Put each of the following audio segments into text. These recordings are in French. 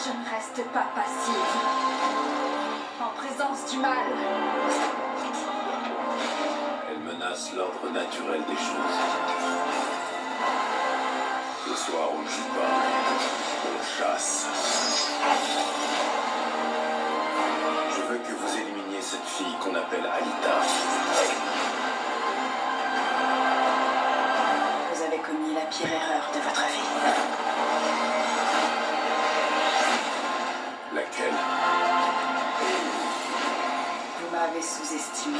je ne reste pas passive. En présence du mal. Elle menace l'ordre naturel des choses. Ce soir, on ne joue pas, on chasse. Je veux que vous éliminiez cette fille qu'on appelle Alita. Vous avez commis la pire erreur de votre vie. Laquelle? Vous m'avez sous-estimé.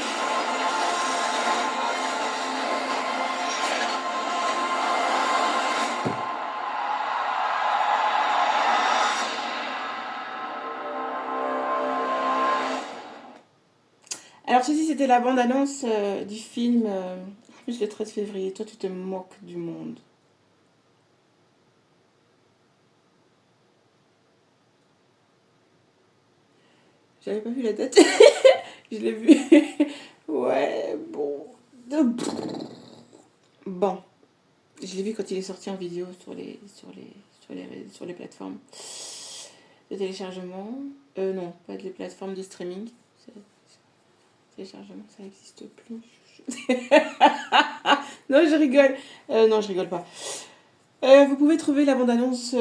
Alors ceci c'était la bande-annonce du film en plus le 13 février. Toi tu te moques du monde. J'avais pas vu la date. Je l'ai vu. Ouais, bon. Bon. Je l'ai vu quand il est sorti en vidéo sur les plateformes de téléchargement. Non, pas les plateformes de streaming. Téléchargement, ça n'existe plus. Non, je rigole. Non, je rigole pas. Vous pouvez trouver la bande-annonce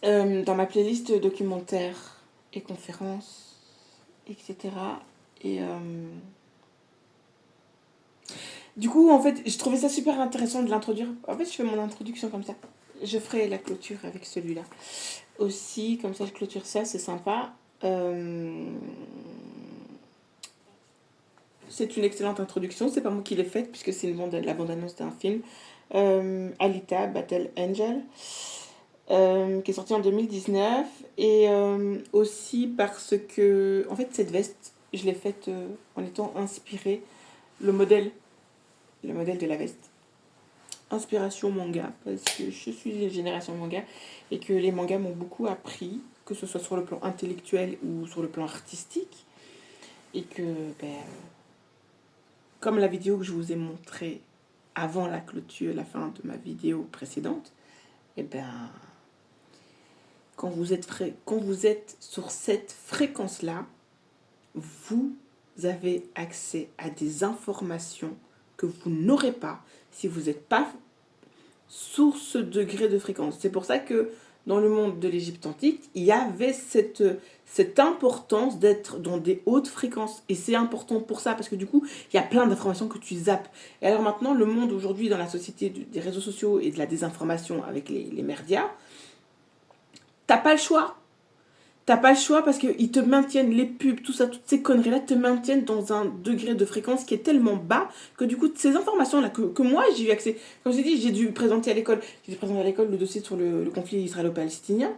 dans ma playlist documentaires et conférences, etc. Et du coup, en fait, je trouvais ça super intéressant de l'introduire. En fait, je fais mon introduction comme ça. Je ferai la clôture avec celui-là. Aussi, comme ça, je clôture ça, c'est sympa. C'est une excellente introduction. C'est pas moi qui l'ai faite, puisque c'est la bande-annonce d'un film. Alita, Battle Angel. Qui est sorti en 2019. Et aussi parce que, en fait, cette veste, je l'ai faite en étant inspirée. Le modèle de la veste. Inspiration manga, parce que je suis une génération manga et que les mangas m'ont beaucoup appris, que ce soit sur le plan intellectuel ou sur le plan artistique. Et que, comme la vidéo que je vous ai montrée avant la clôture, la fin de ma vidéo précédente, quand vous êtes sur cette fréquence-là, vous avez accès à des informations que vous n'aurez pas si vous n'êtes pas sur ce degré de fréquence. C'est pour ça que dans le monde de l'Égypte antique, il y avait cette importance d'être dans des hautes fréquences. Et c'est important pour ça, parce que du coup, il y a plein d'informations que tu zappes. Et alors maintenant, le monde aujourd'hui, dans la société des réseaux sociaux et de la désinformation avec les médias, t'as pas le choix. T'as pas le choix parce qu'ils te maintiennent, les pubs, tout ça, toutes ces conneries-là te maintiennent dans un degré de fréquence qui est tellement bas que du coup, ces informations-là que moi j'ai eu accès, comme j'ai dit, j'ai dû présenter à l'école le dossier sur le conflit israélo-palestinien.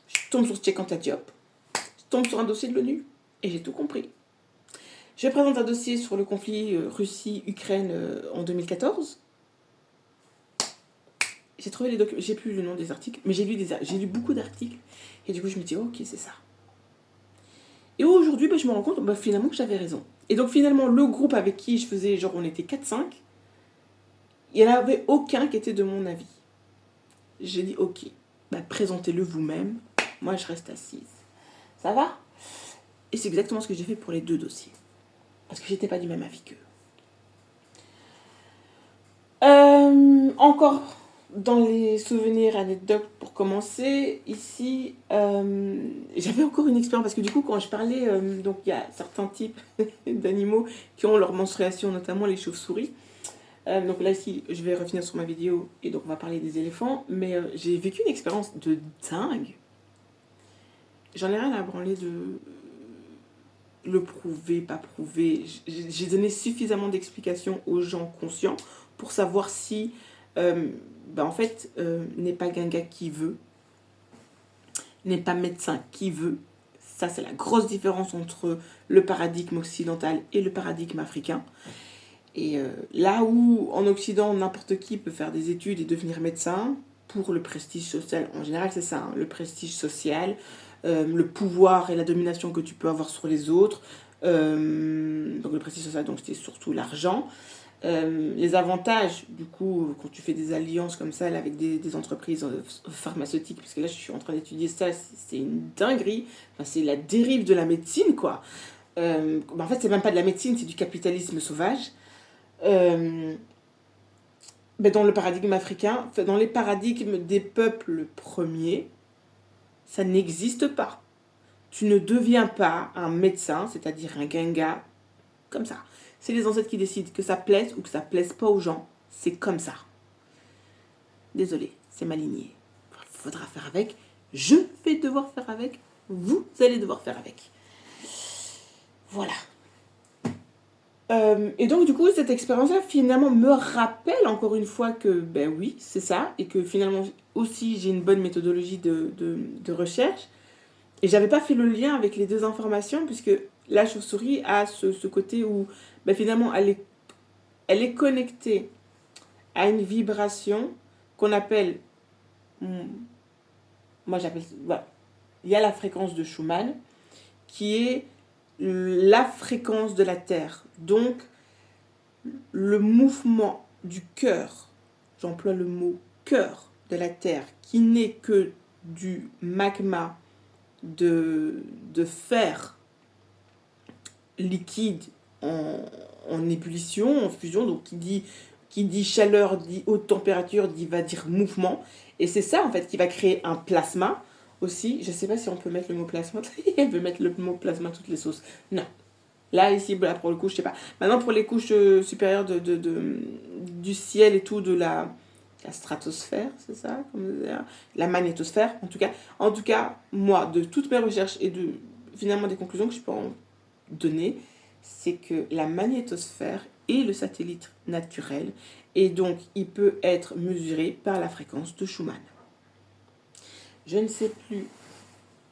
Je tombe sur Cheikh Diop, je tombe sur un dossier de l'ONU et j'ai tout compris. Je présente un dossier sur le conflit Russie-Ukraine en 2014. J'ai trouvé les documents, j'ai plus le nom des articles, mais j'ai lu beaucoup d'articles. Et du coup, je me dis, ok, c'est ça. Et aujourd'hui, je me rends compte finalement que j'avais raison. Et donc finalement, le groupe avec qui je faisais, genre on était 4-5, il n'y en avait aucun qui était de mon avis. J'ai dit, ok, présentez-le vous-même. Moi, je reste assise. Ça va? Et c'est exactement ce que j'ai fait pour les 2 dossiers. Parce que j'étais pas du même avis qu'eux. Encore dans les souvenirs, anecdotes pour commencer, ici, j'avais encore une expérience, parce que du coup, quand je parlais, donc il y a certains types d'animaux qui ont leur menstruation, notamment les chauves-souris. Donc là, ici, je vais revenir sur ma vidéo, et donc on va parler des éléphants, mais j'ai vécu une expérience de dingue. J'en ai rien à branler de le prouver, pas prouver. J'ai donné suffisamment d'explications aux gens conscients pour savoir si... en fait, n'est pas Ganga qui veut, n'est pas médecin qui veut. Ça, c'est la grosse différence entre le paradigme occidental et le paradigme africain. Et là où, en Occident, n'importe qui peut faire des études et devenir médecin, pour le prestige social, en général, c'est ça, le prestige social, le pouvoir et la domination que tu peux avoir sur les autres, donc le prestige social, donc c'est surtout l'argent. les avantages, du coup, quand tu fais des alliances comme ça là, avec des entreprises pharmaceutiques, parce que là, je suis en train d'étudier ça, c'est une dinguerie. Enfin, c'est la dérive de la médecine, quoi. En fait, c'est même pas de la médecine, c'est du capitalisme sauvage. Dans le paradigme africain, dans les paradigmes des peuples premiers, ça n'existe pas. Tu ne deviens pas un médecin, c'est-à-dire un ganga, comme ça. C'est les ancêtres qui décident que ça plaise ou que ça plaise pas aux gens. C'est comme ça. Désolé, c'est ma lignée. Faudra faire avec. Je vais devoir faire avec. Vous allez devoir faire avec. Voilà. Et donc, du coup, cette expérience-là, finalement, me rappelle encore une fois que, ben oui, c'est ça. Et que finalement, aussi, j'ai une bonne méthodologie de recherche. Et j'avais pas fait le lien avec les deux informations, puisque la chauve-souris a ce côté où, ben, finalement, elle est connectée à une vibration qu'on appelle... Moi, j'appelle... Voilà. Il y a la fréquence de Schumann, qui est la fréquence de la Terre. Donc, le mouvement du cœur, j'emploie le mot cœur de la Terre, qui n'est que du magma de fer liquide en ébullition, en fusion, donc qui dit chaleur, dit haute température, va dire mouvement. Et c'est ça, en fait, qui va créer un plasma aussi. Je ne sais pas si on peut mettre le mot plasma. Elle veut mettre le mot plasma toutes les sauces. Non. Là, ici, là, pour le coup, je sais pas. Maintenant, pour les couches supérieures du ciel et tout, de la stratosphère, c'est ça, la magnétosphère, en tout cas, moi, de toutes mes recherches et finalement des conclusions que je peux en donner, c'est que la magnétosphère est le satellite naturel et donc il peut être mesuré par la fréquence de Schumann. Je ne sais plus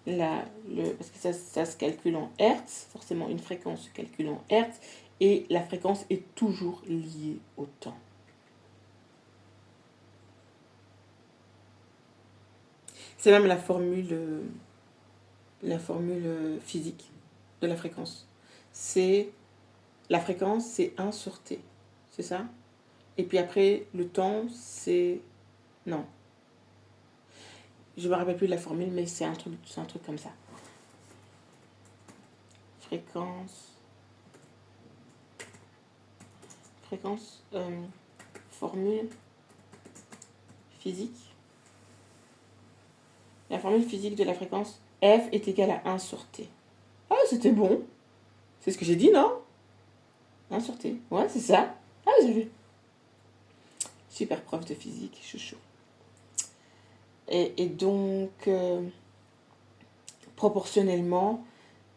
parce que ça se calcule en Hertz, forcément une fréquence se calcule en Hertz, et la fréquence est toujours liée au temps. C'est même la formule physique de la fréquence. La fréquence, c'est 1 sur T, c'est ça? Et puis après, le temps, c'est... Non. Je ne me rappelle plus de la formule, mais c'est un truc comme ça. Formule physique. La formule physique de la fréquence F est égale à 1 sur T. Ah, c'était bon. C'est ce que j'ai dit, non? 1 sur T. Ouais, c'est ça. Ah, j'ai vu. Super prof de physique, chouchou. Et donc, proportionnellement,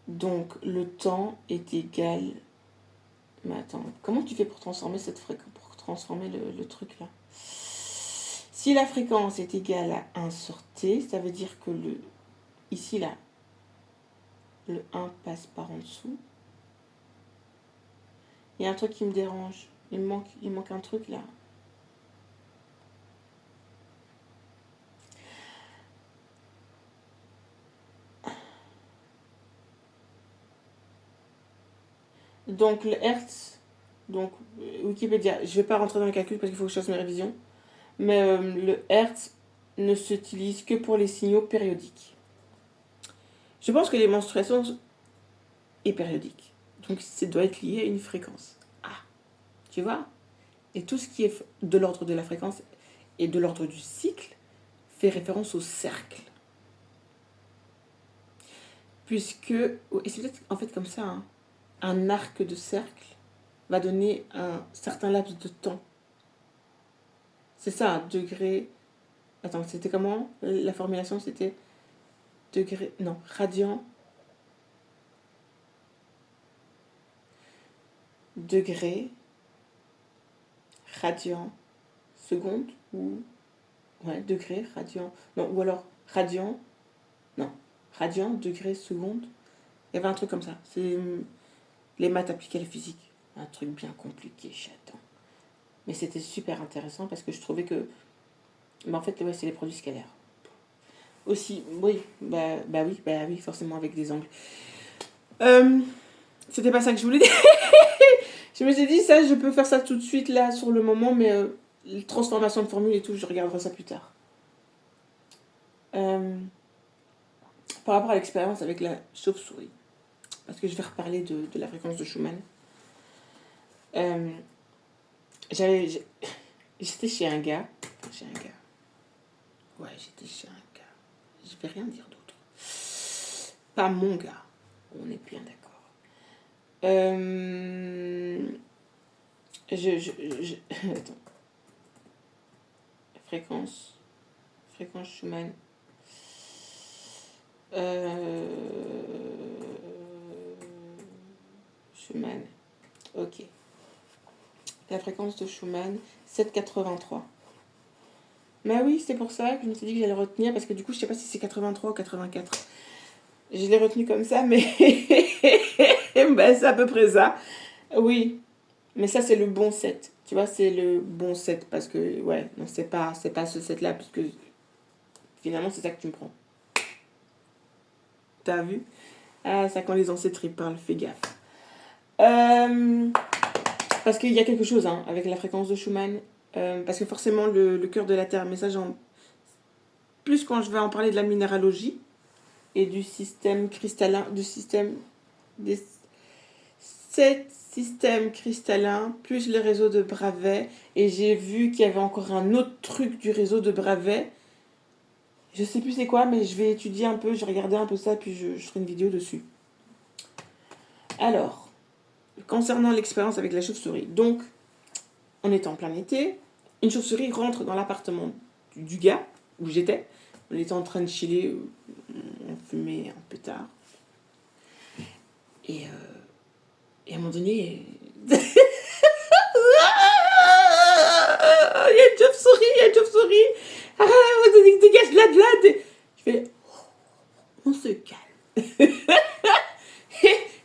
donc le temps est égal... Mais attends, comment tu fais pour transformer cette fréquence, pour transformer le truc là? Si la fréquence est égale à 1 sur T, ça veut dire que ici là, le 1 passe par en dessous. Il y a un truc qui me dérange. Il manque un truc là. Donc le Hertz, donc Wikipédia, je ne vais pas rentrer dans le calcul parce qu'il faut que je fasse mes révisions, mais le Hertz ne s'utilise que pour les signaux périodiques. Je pense que les menstruations sont périodiques, donc ça doit être lié à une fréquence. Ah, tu vois? Et tout ce qui est de l'ordre de la fréquence et de l'ordre du cycle fait référence au cercle. Puisque, et c'est peut-être en fait comme ça, hein, un arc de cercle va donner un certain laps de temps. C'est ça, un degré... Attends, c'était comment? La formulation, c'était degré... Non, radian. Degré. Radian. Seconde ou... Ouais, degré, radian. Non, ou alors radian. Non, radian, degré, seconde. Il y avait un truc comme ça. C'est... Les maths appliquées à la physique. Un truc bien compliqué, chaton. Mais c'était super intéressant parce que je trouvais que... Mais en fait, ouais, c'est les produits scalaires. Aussi, oui, bah oui, forcément avec des angles. C'était pas ça que je voulais dire. Je me suis dit, ça, je peux faire ça tout de suite, là, sur le moment, mais transformation de formule et tout, je regarderai ça plus tard. Par rapport à l'expérience avec la chauve-souris, parce que je vais reparler de la fréquence de Schumann. J'étais chez un gars. Ouais, j'étais chez un gars. Je vais rien dire d'autre. Pas mon gars. On est bien d'accord. Attends. Fréquence Schumann. Schumann. Ok. La fréquence de Schumann, 7,83. Mais oui, c'est pour ça que je me suis dit que j'allais retenir, parce que du coup, je sais pas si c'est 83 ou 84. Je l'ai retenu comme ça, mais ben, c'est à peu près ça. Oui, mais ça, c'est le bon 7. Tu vois, c'est le bon 7, parce que, ouais, non, c'est pas ce 7-là, puisque finalement, c'est ça que tu me prends. T'as vu? Ah, ça, quand les ancêtres, ils parlent, fais gaffe. Parce qu'il y a quelque chose hein, avec la fréquence de Schumann. Parce que forcément, le cœur de la Terre, mais ça, plus quand je vais en parler de la minéralogie et du système cristallin, des 7 systèmes cristallins, plus le réseau de Bravais. Et j'ai vu qu'il y avait encore un autre truc du réseau de Bravais. Je sais plus c'est quoi, mais je vais étudier un peu, je vais regarder un peu ça, puis je ferai une vidéo dessus. Alors, concernant l'expérience avec la chauve-souris, donc, on était en plein été, une chauve-souris rentre dans l'appartement du gars où j'étais. On était en train de chiller, on fumait un pétard. Et à un moment donné, il y a une chauve-souris. Ah, dégage, là. Je fais, on se calme.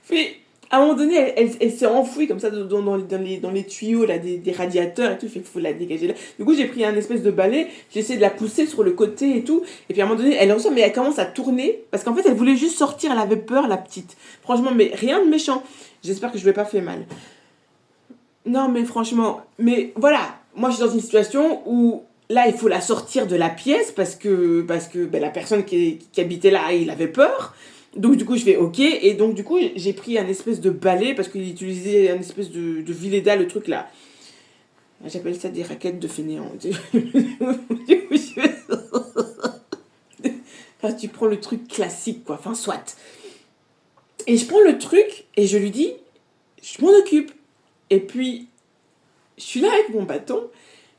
Puis, à un moment donné, elle s'est enfouie comme ça dans les tuyaux là, des radiateurs et tout. Il faut la dégager là. Du coup, j'ai pris un espèce de balai, j'ai essayé de la pousser sur le côté et tout. Et puis à un moment donné, elle ressort, mais elle commence à tourner. Parce qu'en fait, elle voulait juste sortir, elle avait peur, la petite. Franchement, mais rien de méchant. J'espère que je ne lui ai pas fait mal. Non, mais franchement, mais voilà. Moi, je suis dans une situation où là, il faut la sortir de la pièce parce que ben, la personne qui habitait là, il avait peur. Donc du coup je fais ok, et donc du coup j'ai pris un espèce de balai parce qu'il utilisait un espèce de Villeda, le truc là. J'appelle ça des raquettes de fainéants. Enfin, tu prends le truc classique quoi, enfin soit. Et je prends le truc et je lui dis, je m'en occupe. Et puis je suis là avec mon bâton,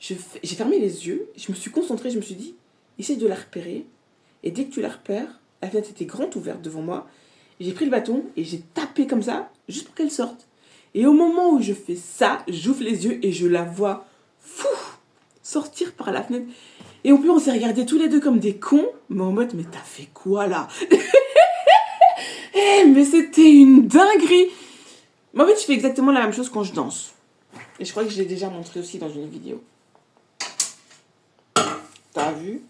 j'ai fermé les yeux, je me suis concentrée, je me suis dit, essaye de la repérer, et dès que tu la repères, la fenêtre était grande ouverte devant moi. J'ai pris le bâton et j'ai tapé comme ça, juste pour qu'elle sorte. Et au moment où je fais ça, j'ouvre les yeux et je la vois sortir par la fenêtre. Et au plus, on s'est regardés tous les deux comme des cons, mais en mode, mais t'as fait quoi là? Mais c'était une dinguerie. Mais en fait, je fais exactement la même chose quand je danse. Et je crois que je l'ai déjà montré aussi dans une vidéo. T'as vu?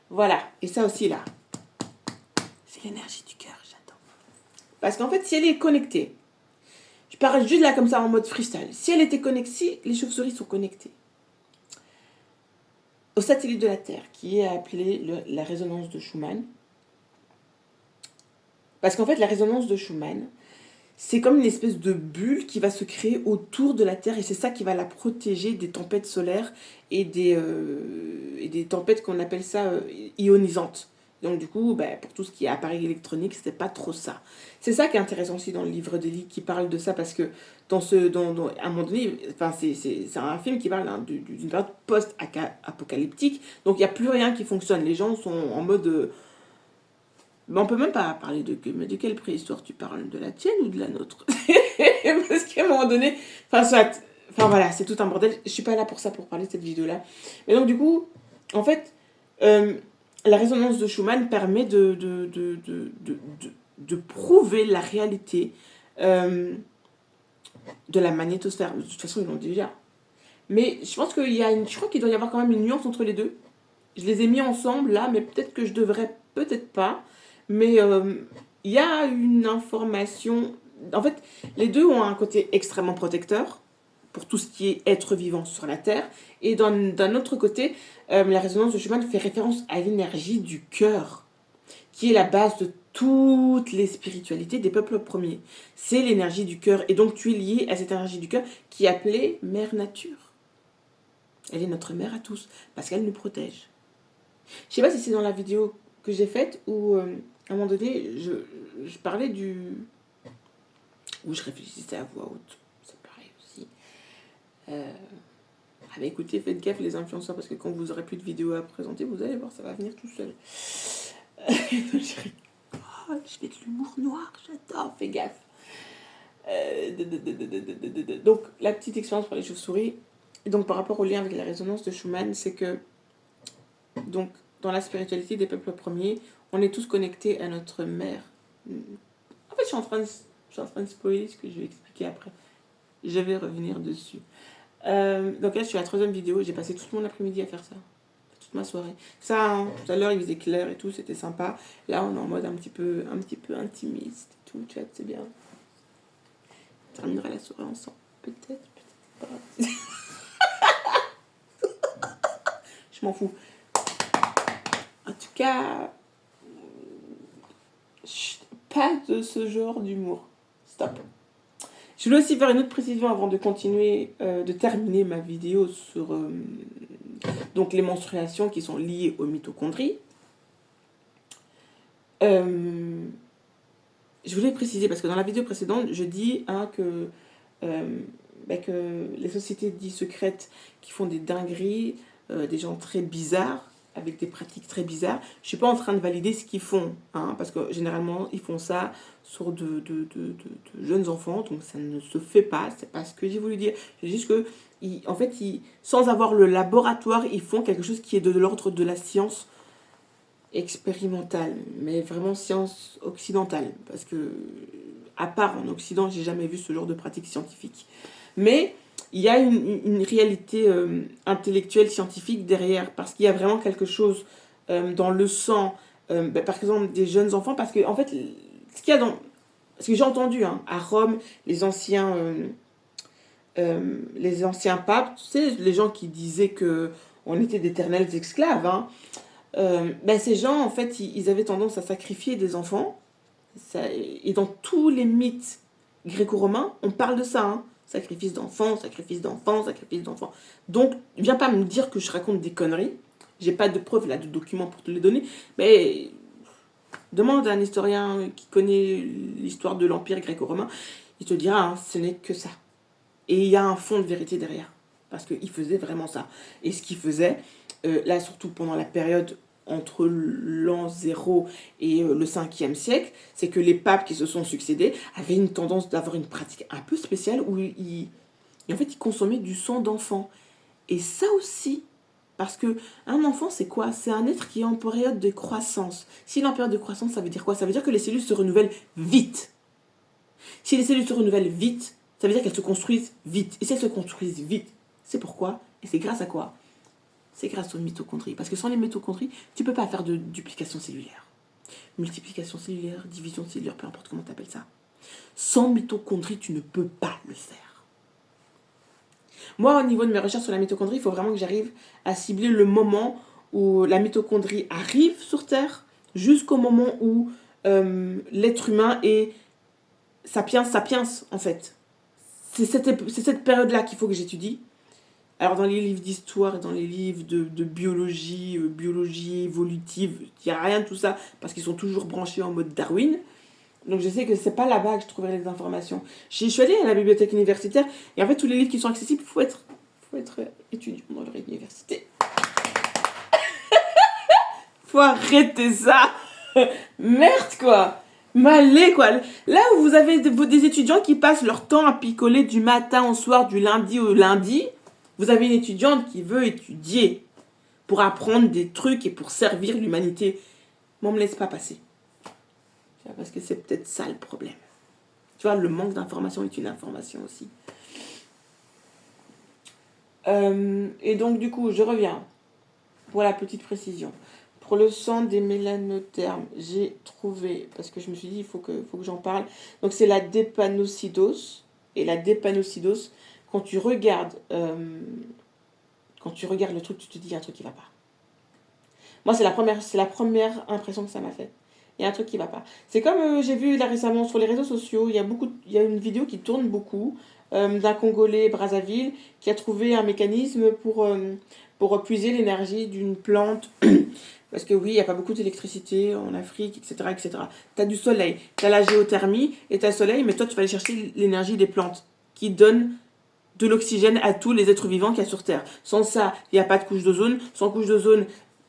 Voilà. Et ça aussi là. L'énergie du cœur, j'adore. Parce qu'en fait, si elle est connectée, je parle juste là comme ça en mode freestyle. Si elle était connectée, si les chauves-souris sont connectées au satellite de la Terre, qui est appelé la résonance de Schumann. Parce qu'en fait, la résonance de Schumann, c'est comme une espèce de bulle qui va se créer autour de la Terre et c'est ça qui va la protéger des tempêtes solaires et des tempêtes qu'on appelle ça ionisantes. Donc du coup, pour tout ce qui est appareil électronique, c'était pas trop ça. C'est ça qui est intéressant aussi dans le livre d'Eli qui parle de ça parce que à un moment donné, enfin c'est un film qui parle d'une période post-apocalyptique. Donc il n'y a plus rien qui fonctionne. Les gens sont en mode... on peut même pas parler mais de quelle préhistoire tu parles? De la tienne ou de la nôtre? Parce qu'à un moment donné... Enfin voilà, c'est tout un bordel. Je suis pas là pour ça, pour parler de cette vidéo-là. Mais donc du coup, en fait... la résonance de Schumann permet de prouver la réalité de la magnétosphère. De toute façon, ils l'ont déjà. Mais je pense je crois qu'il doit y avoir quand même une nuance entre les deux. Je les ai mis ensemble là, mais peut-être que je devrais, peut-être pas. Mais il y a une information... En fait, les deux ont un côté extrêmement protecteur. pour tout ce qui est être vivant sur la Terre. Et d'un autre côté, la résonance de Schumann fait référence à l'énergie du cœur, qui est la base de toutes les spiritualités des peuples premiers. C'est l'énergie du cœur. Et donc tu es lié à cette énergie du cœur qui est appelée Mère Nature. Elle est notre mère à tous, parce qu'elle nous protège. Je sais pas si c'est dans la vidéo que j'ai faite où, à un moment donné, je parlais du... où je réfléchissais à voix haute. C'est pareil aussi. Ah bah écoutez, faites gaffe les influenceurs, parce que quand vous aurez plus de vidéos à présenter, vous allez voir, ça va venir tout seul. Je fais de l'humour noir, j'adore, fais gaffe. Donc, la petite expérience pour les chauves-souris. Et donc, par rapport au lien avec la résonance de Schumann, c'est que, donc, dans la spiritualité des peuples premiers, on est tous connectés à notre mère. En fait, je suis en train de spoiler ce que je vais expliquer après. Je vais revenir dessus. Donc là, je suis à la 3e vidéo. J'ai passé tout mon après-midi à faire ça. Toute ma soirée. Ça, hein, tout à l'heure, il faisait clair et tout, c'était sympa. Là, on est en mode un petit peu intimiste et tout. Tu vois, c'est bien. On terminera la soirée ensemble. Peut-être pas. Je m'en fous. En tout cas, pas de ce genre d'humour. Stop. Je voulais aussi faire une autre précision avant de continuer, de terminer ma vidéo sur donc les menstruations qui sont liées aux mitochondries. Je voulais préciser, parce que dans la vidéo précédente, je dis que les sociétés dites secrètes qui font des dingueries, des gens très bizarres, avec des pratiques très bizarres, je ne suis pas en train de valider ce qu'ils font, hein, parce que généralement, ils font ça sur de jeunes enfants, donc ça ne se fait pas, c'est pas ce que j'ai voulu dire. C'est juste que, en fait, sans avoir le laboratoire, ils font quelque chose qui est de l'ordre de la science expérimentale, mais vraiment science occidentale, parce que, à part en Occident, j'ai jamais vu ce genre de pratique scientifique. Mais il y a une réalité intellectuelle, scientifique derrière, parce qu'il y a vraiment quelque chose dans le sang, par exemple des jeunes enfants, parce que en fait, ce qu'il y a dans... Parce que j'ai entendu, hein, à Rome, les anciens papes, tu sais, les gens qui disaient qu'on était d'éternels esclaves, hein, ces gens, en fait, ils avaient tendance à sacrifier des enfants, et dans tous les mythes gréco-romains, on parle de ça, hein. Sacrifice d'enfants, sacrifice d'enfants, sacrifice d'enfants. Donc, viens pas me dire que je raconte des conneries. J'ai pas de preuves, là, de documents pour te les donner. Mais demande à un historien qui connaît l'histoire de l'Empire gréco-romain. Il te dira, hein, ce n'est que ça. Et il y a un fond de vérité derrière. Parce qu'il faisait vraiment ça. Et ce qu'il faisait, là, surtout pendant la période entre l'an 0 et le 5e siècle, c'est que les papes qui se sont succédés avaient une tendance d'avoir une pratique un peu spéciale où ils consommaient du sang d'enfant. Et ça aussi, parce que un enfant, c'est quoi? C'est un être qui est en période de croissance. S'il est en période de croissance, ça veut dire quoi? Ça veut dire que les cellules se renouvellent vite. Si les cellules se renouvellent vite, ça veut dire qu'elles se construisent vite. Et si elles se construisent vite, c'est pourquoi? Et c'est grâce à quoi? C'est grâce aux mitochondries. Parce que sans les mitochondries, tu ne peux pas faire de duplication cellulaire. Multiplication cellulaire, division cellulaire, peu importe comment tu appelles ça. Sans mitochondries, tu ne peux pas le faire. Moi, au niveau de mes recherches sur la mitochondrie, il faut vraiment que j'arrive à cibler le moment où la mitochondrie arrive sur Terre, jusqu'au moment où l'être humain est sapiens, en fait. C'est cette période-là qu'il faut que j'étudie. Alors, dans les livres d'histoire et dans les livres de biologie, biologie évolutive, il n'y a rien de tout ça, parce qu'ils sont toujours branchés en mode Darwin. Donc, je sais que c'est pas là-bas que je trouverai les informations. Je suis allée à la bibliothèque universitaire, et en fait, tous les livres qui sont accessibles, il faut être étudiant dans leur université. Faut arrêter ça. Merde, quoi. Malais, quoi. Là où vous avez des étudiants qui passent leur temps à picoler du matin au soir, du lundi au lundi, vous avez une étudiante qui veut étudier pour apprendre des trucs et pour servir l'humanité. Mais on ne me laisse pas passer. Parce que c'est peut-être ça le problème. Tu vois, le manque d'information est une information aussi. Et donc, du coup, je reviens pour la petite précision. Pour le sang des mélanodermes, j'ai trouvé, parce que je me suis dit, il faut que j'en parle. Donc, c'est la drépanocytose. Et la drépanocytose quand tu regardes le truc, tu te dis, il y a un truc qui va pas. Moi, c'est la première impression que ça m'a fait. Il y a un truc qui va pas. C'est comme j'ai vu là récemment sur les réseaux sociaux, il y a une vidéo qui tourne beaucoup d'un Congolais Brazzaville qui a trouvé un mécanisme pour puiser l'énergie d'une plante. Parce que oui, il n'y a pas beaucoup d'électricité en Afrique, etc. etc. Tu as du soleil, tu as la géothermie et tu as le soleil, mais toi, tu vas aller chercher l'énergie des plantes qui donnent de l'oxygène à tous les êtres vivants qu'il y a sur Terre. Sans ça, il n'y a pas de couche d'ozone. Sans couche d'ozone,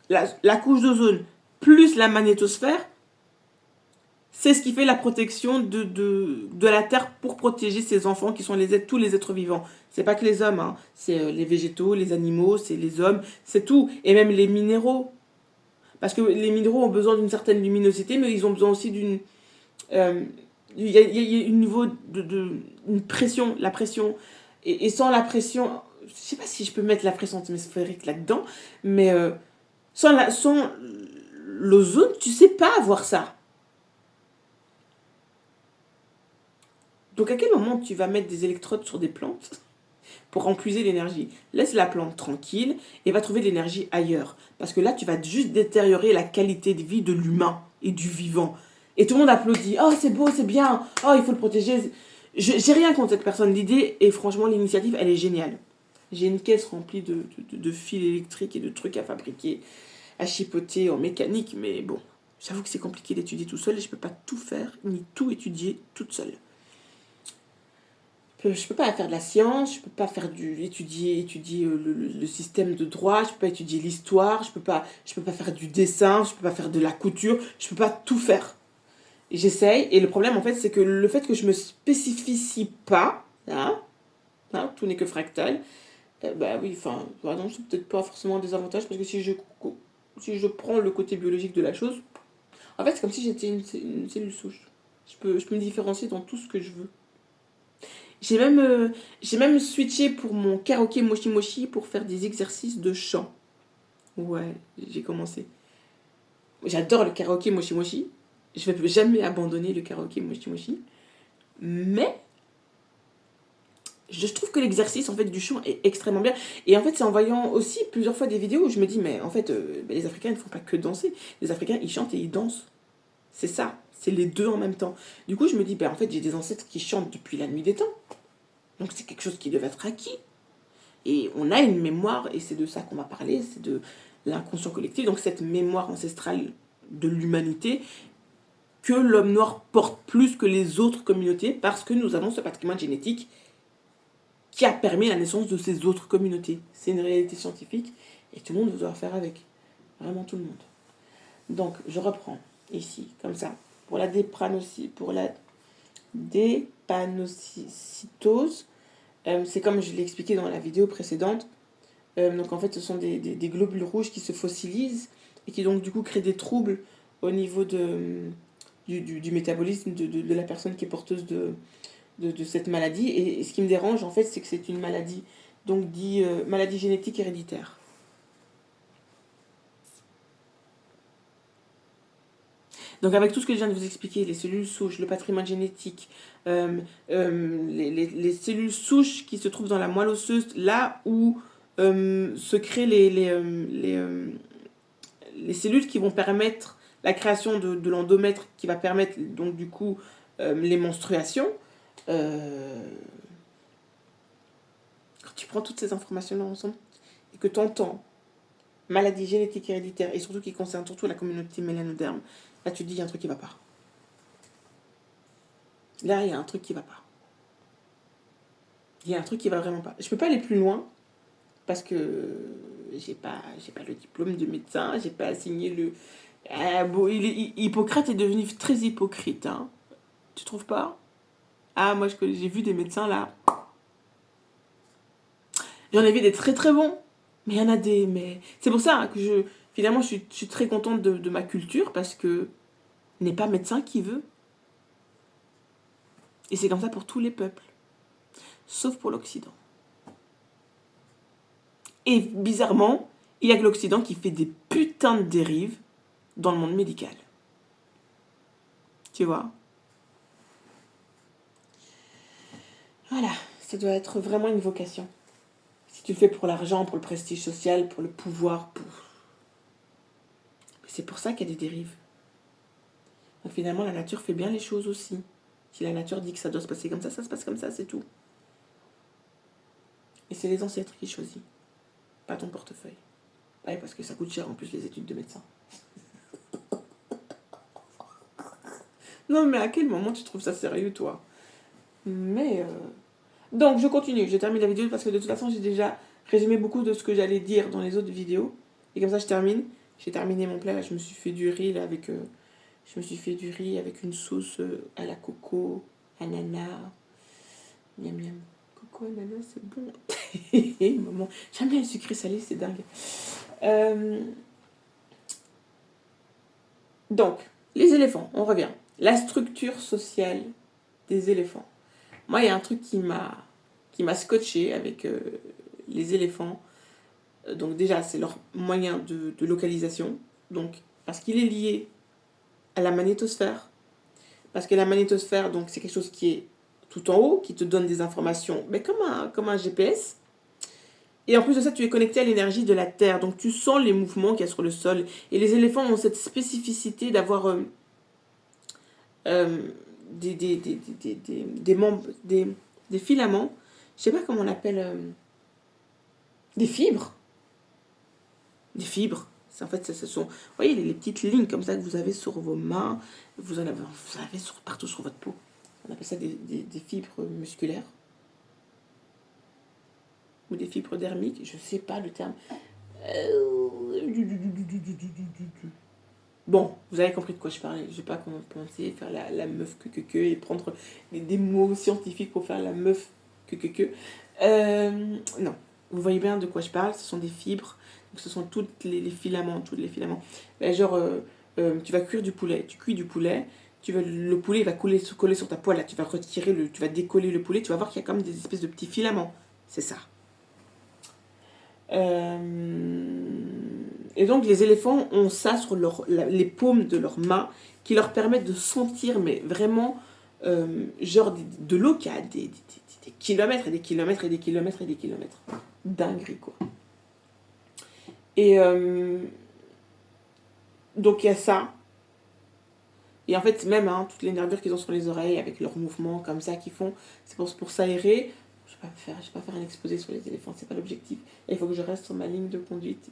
la couche d'ozone plus la magnétosphère, c'est ce qui fait la protection de la Terre pour protéger ses enfants qui sont tous les êtres vivants. C'est pas que les hommes, hein. C'est les végétaux, les animaux, c'est les hommes, c'est tout. Et même les minéraux. Parce que les minéraux ont besoin d'une certaine luminosité, mais ils ont besoin aussi d'une... Il y a un niveau une pression, la pression. Et sans la pression... Je sais pas si je peux mettre la pression atmosphérique là-dedans, mais sans l'ozone, tu sais pas avoir ça. Donc à quel moment tu vas mettre des électrodes sur des plantes pour en puiser l'énergie? Laisse la plante tranquille et va trouver de l'énergie ailleurs. Parce que là, tu vas juste détériorer la qualité de vie de l'humain et du vivant. Et tout le monde applaudit. Oh, c'est beau, c'est bien. Oh, il faut le protéger. J'ai rien contre cette personne. L'idée, et franchement, l'initiative, elle est géniale. J'ai une caisse remplie de fils électriques et de trucs à fabriquer, à chipoter en mécanique. Mais bon, j'avoue que c'est compliqué d'étudier tout seul et je ne peux pas tout faire, ni tout étudier toute seule. Je peux pas faire de la science, je peux pas faire étudier le système de droit, je peux pas étudier l'histoire, je peux pas faire du dessin, je peux pas faire de la couture, je peux pas tout faire. Et j'essaye, et le problème en fait c'est que le fait que je me spécifie pas, hein, tout n'est que fractal, bah oui, enfin, non, c'est peut-être pas forcément des avantages parce que si je prends le côté biologique de la chose, en fait c'est comme si j'étais une cellule souche. Je peux me différencier dans tout ce que je veux. J'ai même switché pour mon karaoké Moshi Moshi pour faire des exercices de chant. Ouais, j'ai commencé. J'adore le karaoké Moshi Moshi. Je ne vais jamais abandonner le karaoké Moshi Moshi. Mais je trouve que l'exercice en fait du chant est extrêmement bien. Et en fait, c'est en voyant aussi plusieurs fois des vidéos où je me dis, mais en fait, les Africains ne font pas que danser. Les Africains, ils chantent et ils dansent. C'est ça. C'est les deux en même temps. Du coup, je me dis, en fait, j'ai des ancêtres qui chantent depuis la nuit des temps. Donc c'est quelque chose qui devait être acquis. Et on a une mémoire, et c'est de ça qu'on va parler, c'est de l'inconscient collectif. Donc cette mémoire ancestrale de l'humanité que l'homme noir porte plus que les autres communautés parce que nous avons ce patrimoine génétique qui a permis la naissance de ces autres communautés. C'est une réalité scientifique et tout le monde doit faire avec. Vraiment tout le monde. Donc je reprends ici, comme ça, pour la dépanocytose. C'est comme je l'ai expliqué dans la vidéo précédente. Donc en fait, ce sont des globules rouges qui se fossilisent et qui donc du coup créent des troubles au niveau du métabolisme de la personne qui est porteuse de cette maladie. Et ce qui me dérange en fait, c'est que c'est une maladie, donc dit maladie génétique héréditaire. Donc avec tout ce que je viens de vous expliquer, les cellules souches, le patrimoine génétique, les cellules souches qui se trouvent dans la moelle osseuse, là où se créent les cellules qui vont permettre la création de l'endomètre, qui va permettre donc du coup les menstruations. Quand tu prends toutes ces informations-là ensemble et que tu entends maladie génétique héréditaire et surtout qui concerne surtout la communauté mélanoderme, là, tu te dis, il y a un truc qui va pas. Là, il y a un truc qui va pas. Il y a un truc qui va vraiment pas. Je peux pas aller plus loin parce que j'ai pas le diplôme de médecin, j'ai pas signé le... Hippocrate est devenu très hypocrite, hein. Tu trouves pas? Ah, moi, j'ai vu des médecins, là. J'en ai vu des très très bons. Mais il y en a des... Mais... C'est pour ça que finalement, je suis très contente de ma culture parce que n'est pas médecin qui veut. Et c'est comme ça pour tous les peuples. Sauf pour l'Occident. Et bizarrement, il n'y a que l'Occident qui fait des putains de dérives dans le monde médical. Tu vois? Voilà. ça doit être vraiment une vocation. Si tu le fais pour l'argent, pour le prestige social, pour le pouvoir, pour... C'est pour ça qu'il y a des dérives. Donc finalement, la nature fait bien les choses aussi. Si la nature dit que ça doit se passer comme ça se passe comme ça, c'est tout. Et c'est les ancêtres qui choisissent, pas ton portefeuille. Ouais, parce que ça coûte cher en plus les études de médecin. Non, mais à quel moment tu trouves ça sérieux, toi? Mais... Donc, je continue. Je termine la vidéo parce que de toute façon, j'ai déjà résumé beaucoup de ce que j'allais dire dans les autres vidéos. Et comme ça, je termine. J'ai terminé mon plat. Là, je me suis fait du riz là, avec... je me suis fait du riz avec une sauce à la coco, ananas. Miam miam. Coco, ananas, c'est bon. Maman, j'aime bien le sucré salé, c'est dingue. Donc, les éléphants, on revient. La structure sociale des éléphants. Moi, il y a un truc qui m'a scotché avec les éléphants. Donc déjà, c'est leur moyen de localisation. Donc, parce qu'il est lié à la magnétosphère. Parce que la magnétosphère, donc, c'est quelque chose qui est tout en haut, qui te donne des informations, mais comme un GPS. Et en plus de ça, tu es connecté à l'énergie de la Terre. Donc, tu sens les mouvements qu'il y a sur le sol. Et les éléphants ont cette spécificité d'avoir des membres, des filaments. Je sais pas comment on appelle... des fibres. Des fibres. En fait, ce sont... Vous voyez, les petites lignes comme ça que vous avez sur vos mains. Vous avez partout sur votre peau. On appelle ça des fibres musculaires. Ou des fibres dermiques. Je sais pas le terme. Bon, vous avez compris de quoi je parlais. Je vais pas commencer à faire la meuf que et prendre des mots scientifiques pour faire la meuf que. Non, vous voyez bien de quoi je parle. Ce sont des fibres. Donc ce sont tous les filaments. Ben, genre, tu vas cuire du poulet. Tu cuis du poulet. Le poulet il va coller sur ta poêle. Là, tu vas décoller le poulet. Tu vas voir qu'il y a comme des espèces de petits filaments. C'est ça. Et donc les éléphants ont ça sur les paumes de leurs mains qui leur permettent de sentir, mais vraiment, genre de l'eau qui a des kilomètres et des kilomètres et des kilomètres et des kilomètres. Dinguerie, quoi. Et donc il y a ça. Et en fait, même toutes les nervures qu'ils ont sur les oreilles, avec leurs mouvements comme ça qu'ils font, c'est pour s'aérer. Je ne vais pas faire un exposé sur les éléphants, c'est pas l'objectif. Et il faut que je reste sur ma ligne de conduite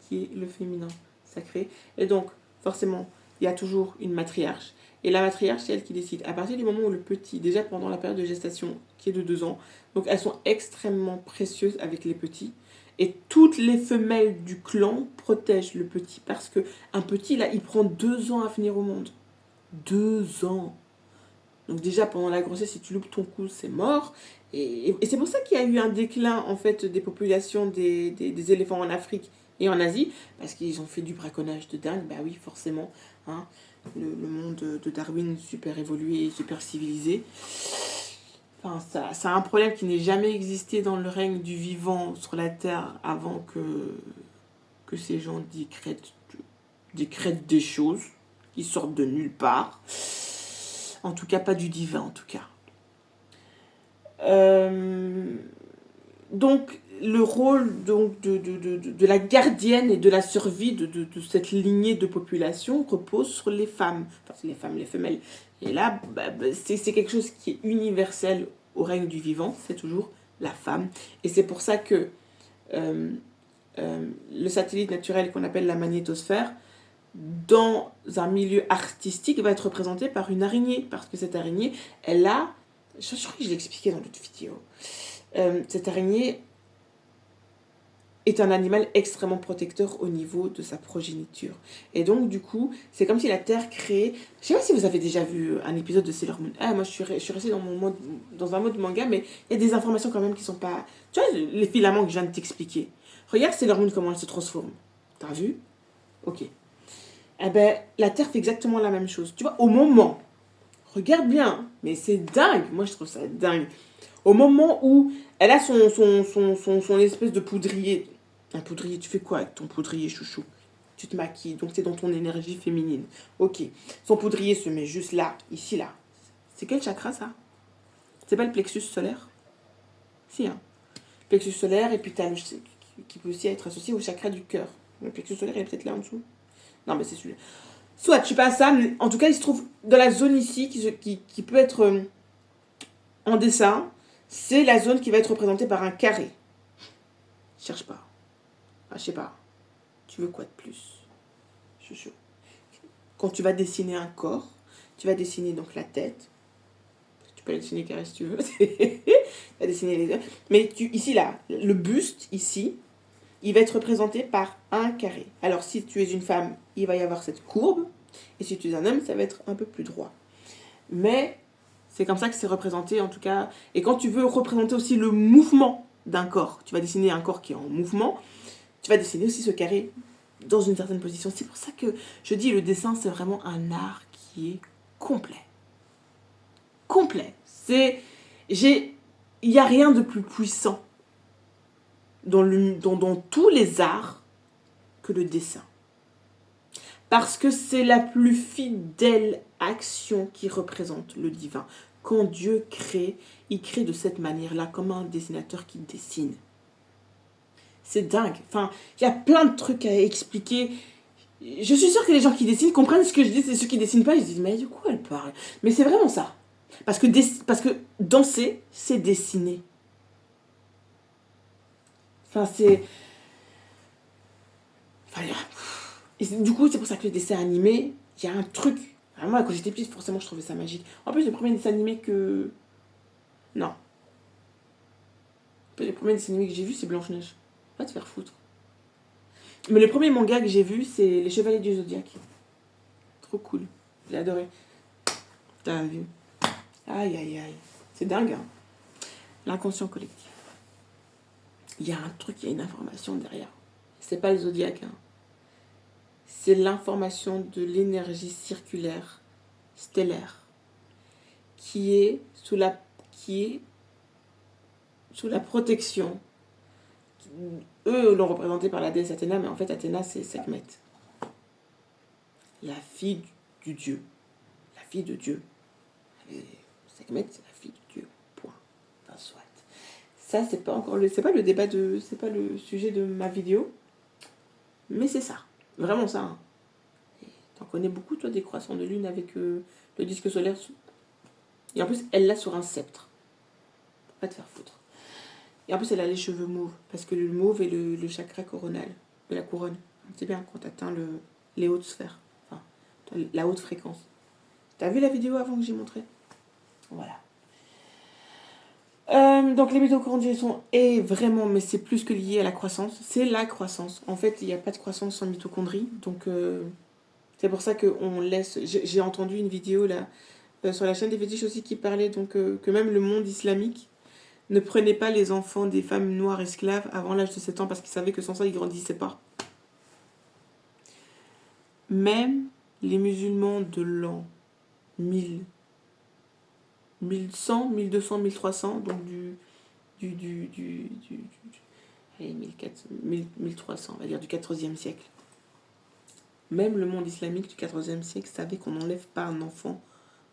qui est le féminin sacré. Et donc, forcément, il y a toujours une matriarche. Et la matriarche, c'est elle qui décide. À partir du moment où le petit, déjà pendant la période de gestation, qui est de 2 ans, donc elles sont extrêmement précieuses avec les petits. Et toutes les femelles du clan protègent le petit. Parce qu'un petit, là, il prend 2 ans à venir au monde. 2 ans. Donc déjà, pendant la grossesse, si tu loupes ton coup, c'est mort. Et c'est pour ça qu'il y a eu un déclin, en fait, des populations des éléphants en Afrique et en Asie. Parce qu'ils ont fait du braconnage de dingue. Bah oui, forcément. Le monde de Darwin, super évolué, super civilisé. Enfin, ça a un problème qui n'est jamais existé dans le règne du vivant sur la Terre avant que ces gens décrètent des choses qui sortent de nulle part. En tout cas, pas du divin, en tout cas. Donc, le rôle de la gardienne et de la survie de cette lignée de population repose sur les femmes. Enfin, les femelles. Et là, c'est quelque chose qui est universel au règne du vivant, c'est toujours la femme. Et c'est pour ça que le satellite naturel qu'on appelle la magnétosphère, dans un milieu artistique, va être représenté par une araignée. Parce que cette araignée, elle a... Je crois que je l'ai expliqué dans l'autre vidéo. Cette araignée est un animal extrêmement protecteur au niveau de sa progéniture. Et donc, du coup, c'est comme si la Terre créait... Je sais pas si vous avez déjà vu un épisode de Sailor Moon. Moi, je suis restée dans un mode manga, mais il y a des informations quand même qui sont pas... Tu vois, les filaments que je viens de t'expliquer. Regarde Sailor Moon, comment elle se transforme. T'as vu? Ok. Eh ben, la Terre fait exactement la même chose. Tu vois, au moment... Regarde bien, mais c'est dingue. Moi, je trouve ça dingue. Au moment où elle a son espèce de poudrier. Un poudrier, tu fais quoi avec ton poudrier, chouchou? Tu te maquilles, donc c'est dans ton énergie féminine. Ok. Son poudrier se met juste là, ici, là. C'est quel chakra, ça? C'est pas le plexus solaire? Si, hein. Plexus solaire, et puis tu as le qui peut aussi être associé au chakra du cœur. Le plexus solaire, il est peut-être là en dessous. Non, mais c'est celui-là. Soit, je sais pas ça, mais en tout cas, il se trouve dans la zone ici qui peut être en dessin. C'est la zone qui va être représentée par un carré. Cherche pas. Ah, je sais pas. Tu veux quoi de plus? Je suis chaud. Quand tu vas dessiner un corps, tu vas dessiner donc la tête. Tu peux la dessiner carré si tu veux. Tu vas dessiner les yeux. Mais ici, là, le buste, ici, il va être représenté par un carré. Alors, si tu es une femme, il va y avoir cette courbe. Et si tu es un homme, ça va être un peu plus droit. Mais c'est comme ça que c'est représenté, en tout cas. Et quand tu veux représenter aussi le mouvement d'un corps, tu vas dessiner un corps qui est en mouvement, tu vas dessiner aussi ce carré dans une certaine position. C'est pour ça que je dis le dessin, c'est vraiment un art qui est complet. Complet. Il n'y a rien de plus puissant dans tous les arts que le dessin. Parce que c'est la plus fidèle action qui représente le divin. Quand Dieu crée, il crée de cette manière-là, comme un dessinateur qui dessine. C'est dingue. Enfin, il y a plein de trucs à expliquer. Je suis sûre que les gens qui dessinent comprennent ce que je dis, et ceux qui dessinent pas, ils se disent, mais de quoi elle parle? Mais c'est vraiment ça. Parce que danser, c'est dessiner. Enfin, c'est... Enfin, et du coup, c'est pour ça que les dessins animés, il y a un truc. Alors moi, quand j'étais petite, forcément, je trouvais ça magique. En plus, le premier dessin animé que... Non. Le premier dessin animé que j'ai vu, c'est Blanche-Neige. Va te faire foutre. Mais le premier manga que j'ai vu, c'est Les Chevaliers du Zodiaque. Trop cool. J'ai adoré. T'as vu? Aïe, aïe, aïe. C'est dingue, hein. L'inconscient collectif. Il y a un truc, il y a une information derrière. C'est pas le Zodiaque, hein. C'est l'information de l'énergie circulaire stellaire qui est sous la protection. Eux l'ont représenté par la déesse Athéna, mais en fait Athéna c'est Sekhmet, la fille du dieu, la fille de Dieu. Et Sekhmet c'est la fille de Dieu. Point. Enfin, soit. Ça c'est pas le débat c'est pas le sujet de ma vidéo, mais c'est ça, vraiment ça. Hein. T'en connais beaucoup, toi, des croissants de lune avec le disque solaire. Et en plus, elle l'a sur un sceptre. Pas te faire foutre. Et en plus, elle a les cheveux mauves. Parce que le mauve est le chakra coronal de la couronne. C'est bien quand t'atteins les hautes sphères. Enfin, la haute fréquence. T'as vu la vidéo avant que j'ai montré? Voilà. Donc les mitochondries sont vraiment, mais c'est plus que lié à la croissance. C'est la croissance. En fait, il n'y a pas de croissance sans mitochondries. Donc... c'est pour ça qu'on laisse... J'ai entendu une vidéo là, sur la chaîne des fétiches aussi qui parlait donc, que même le monde islamique ne prenait pas les enfants des femmes noires esclaves avant l'âge de 7 ans parce qu'ils savaient que sans ça, ils ne grandissaient pas. Même les musulmans de l'an 1000, 1100, 1200, 1300, donc allez, 1300, on va dire du 14e siècle. Même le monde islamique du 14e siècle savait qu'on n'enlève pas un enfant,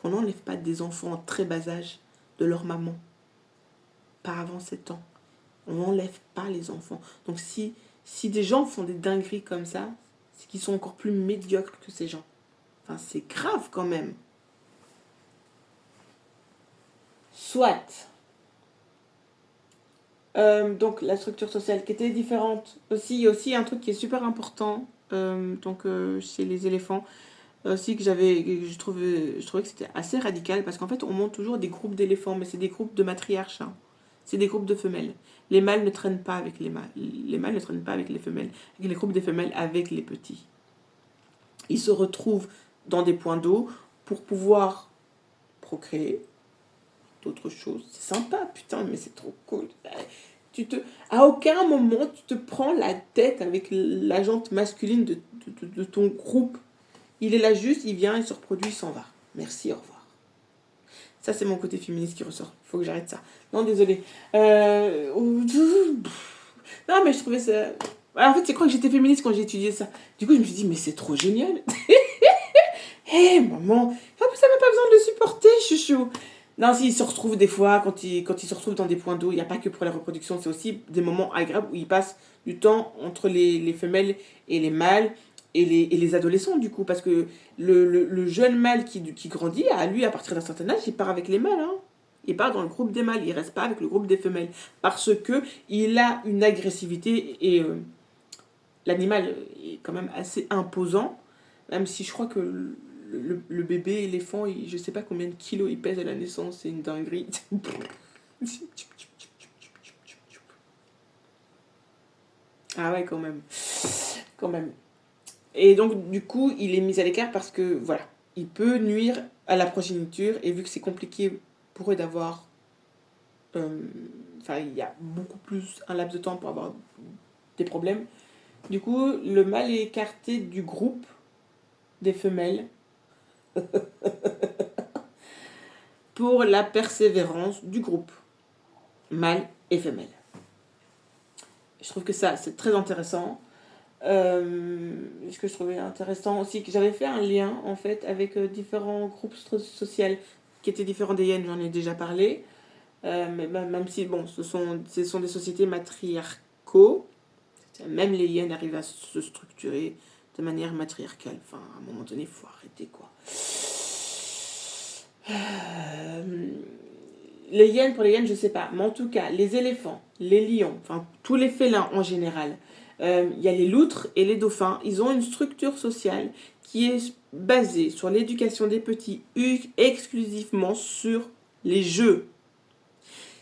qu'on n'enlève pas des enfants en très bas âge de leur maman. Pas avant 7 ans. On n'enlève pas les enfants. Donc si des gens font des dingueries comme ça, c'est qu'ils sont encore plus médiocres que ces gens. Enfin, c'est grave quand même. Soit. Donc la structure sociale qui était différente. Aussi, il y a aussi un truc qui est super important. Chez les éléphants aussi que je trouvais que c'était assez radical parce qu'en fait on monte toujours des groupes d'éléphants mais c'est des groupes de matriarches, hein. C'est des groupes de femelles. Les mâles ne traînent pas avec les mâles, les mâles ne traînent pas avec les femelles, et les groupes des femelles avec les petits. Ils se retrouvent dans des points d'eau pour pouvoir procréer d'autres choses. C'est sympa, putain, mais c'est trop cool. À aucun moment, tu te prends la tête avec la jante masculine de ton groupe. Il est là juste, il vient, il se reproduit, il s'en va. Merci, au revoir. Ça, c'est mon côté féministe qui ressort. Il faut que j'arrête ça. Non, désolé. Non, mais je trouvais ça... En fait, je crois que j'étais féministe quand j'ai étudié ça. Du coup, je me suis dit, mais c'est trop génial. Hé, maman. En plus, ça n'a pas besoin de le supporter, chouchou. Non, si, ils se retrouvent des fois, quand ils se retrouvent dans des points d'eau, il n'y a pas que pour la reproduction, c'est aussi des moments agréables où ils passent du temps entre les femelles et les mâles et les adolescents, du coup. Parce que le jeune mâle qui grandit, à lui, à partir d'un certain âge, il part avec les mâles. Hein. Il part dans le groupe des mâles, il ne reste pas avec le groupe des femelles. Parce que il a une agressivité et l'animal est quand même assez imposant. Même si je crois que le bébé éléphant, je sais pas combien de kilos il pèse à la naissance, c'est une dinguerie. Ah ouais, quand même. Quand même. Et donc, du coup, il est mis à l'écart parce que, voilà, il peut nuire à la progéniture. Et vu que c'est compliqué pour eux d'avoir... Enfin, il y a beaucoup plus un laps de temps pour avoir des problèmes. Du coup, le mâle est écarté du groupe des femelles pour la persévérance du groupe, mâle et femelle. Je trouve que ça, c'est très intéressant. Ce que je trouvais intéressant aussi, que j'avais fait un lien, en fait, avec différents groupes sociaux qui étaient différents des hyènes, j'en ai déjà parlé. Mais même si, bon, ce sont des sociétés matriarcaux, même les hyènes arrivent à se structurer de manière matriarcale. Enfin, à un moment donné, il faut arrêter, quoi. Les hyènes, pour les hyènes, je sais pas. Mais en tout cas, les éléphants, les lions, enfin, tous les félins en général, il y a les loutres et les dauphins. Ils ont une structure sociale qui est basée sur l'éducation des petits, exclusivement sur les jeux.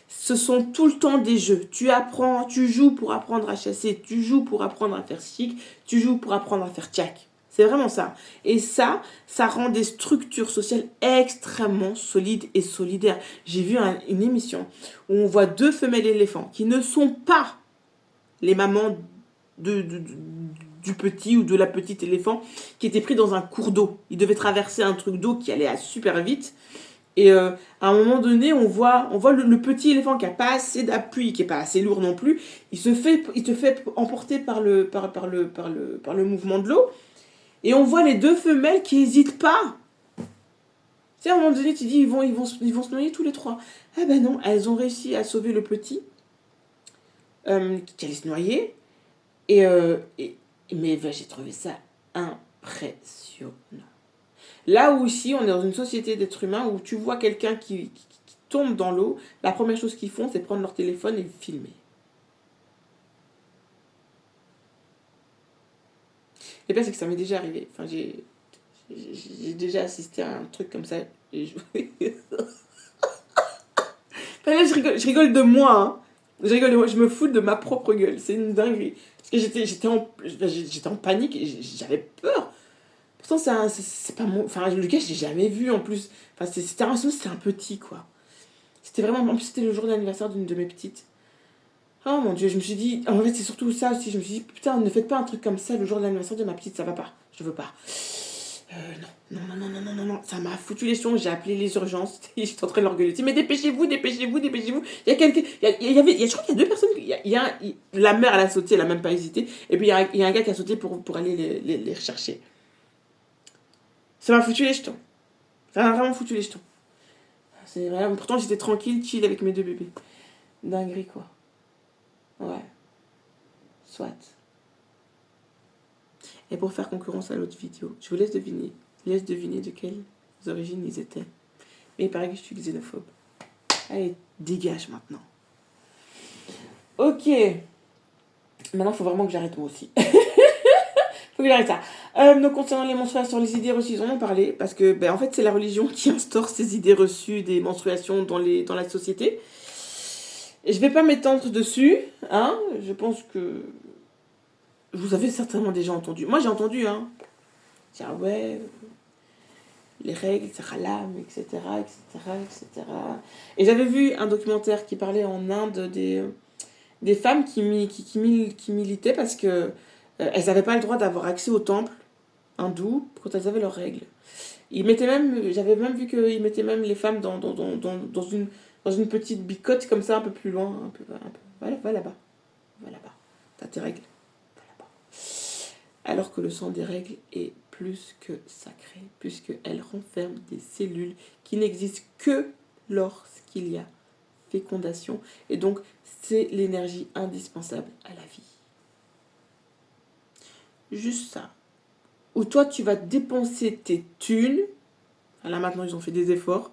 Ce sont tout le temps des jeux. Tu apprends, tu joues pour apprendre à chasser, tu joues pour apprendre à faire chic, tu joues pour apprendre à faire tchac. C'est vraiment ça. Et ça rend des structures sociales extrêmement solides et solidaires. J'ai vu une émission où on voit deux femelles éléphants qui ne sont pas les mamans du petit ou de la petite éléphant qui étaient pris dans un cours d'eau. Ils devaient traverser un truc d'eau qui allait super vite. Et à un moment donné, on voit le petit éléphant qui n'a pas assez d'appui, qui n'est pas assez lourd non plus. Il te fait emporter par le mouvement de l'eau. Et on voit les deux femelles qui n'hésitent pas. Tu sais, à un moment donné, tu dis, ils vont se noyer tous les trois. Ah ben non, elles ont réussi à sauver le petit qui allait se noyer. Mais j'ai trouvé ça impressionnant. Là où aussi, on est dans une société d'êtres humains où tu vois quelqu'un qui tombe dans l'eau, la première chose qu'ils font, c'est prendre leur téléphone et filmer. Le pire, c'est que ça m'est déjà arrivé. Enfin, j'ai déjà assisté à un truc comme ça. Enfin, là, je rigole de moi. Hein. Je rigole de moi. Je me fous de ma propre gueule. C'est une dinguerie. Parce que j'étais en panique et j'avais peur. Pourtant, c'est pas mon... Enfin, le gars, je l'ai jamais vu en plus. Enfin, c'était un petit, quoi. C'était vraiment... En plus, c'était le jour d'anniversaire d'une de mes petites. Oh mon Dieu, je me suis dit... En fait, c'est surtout ça aussi. Je me suis dit, putain, ne faites pas un truc comme ça le jour de l'anniversaire de ma petite. Ça va pas. Je veux pas. Non. Ça m'a foutu les chiens. J'ai appelé les urgences. J'étais en train de l'engueuler. Mais dépêchez-vous. Il y a quelqu'un... je crois qu'il y a deux personnes... La mère, elle a sauté. Elle a même pas hésité. Et puis, il y a un gars qui a sauté pour aller les rechercher. Ça m'a foutu les jetons. Ça m'a vraiment foutu les jetons. Pourtant, j'étais tranquille, chill avec mes deux bébés. Dinguerie, quoi. Ouais. Soit. Et pour faire concurrence à l'autre vidéo, je vous laisse deviner. De quelles origines ils étaient. Mais il paraît que je suis xénophobe. Allez, dégage maintenant. Ok. Maintenant, il faut vraiment que j'arrête moi aussi. Faut que j'arrête ça. Donc, concernant les menstruations, les idées reçues, on en parlait. Parce que, en fait, c'est la religion qui instaure ces idées reçues des menstruations dans la société. Et je vais pas m'étendre dessus. Hein. Je pense que vous avez certainement déjà entendu. Moi, j'ai entendu. Hein. Tiens, ouais, les règles, c'est haram, etc. Et j'avais vu un documentaire qui parlait en Inde des femmes qui militaient parce que elles n'avaient pas le droit d'avoir accès au temple hindou quand elles avaient leurs règles. J'avais même vu qu'ils mettaient même les femmes dans une petite bicote comme ça, un peu plus loin. Un peu. Va là-bas. T'as tes règles. Va là-bas. Alors que le sang des règles est plus que sacré, puisqu'elle renferme des cellules qui n'existent que lorsqu'il y a fécondation. Et donc, c'est l'énergie indispensable à la vie. Juste ça. Ou toi, tu vas dépenser tes thunes. Là, maintenant, ils ont fait des efforts.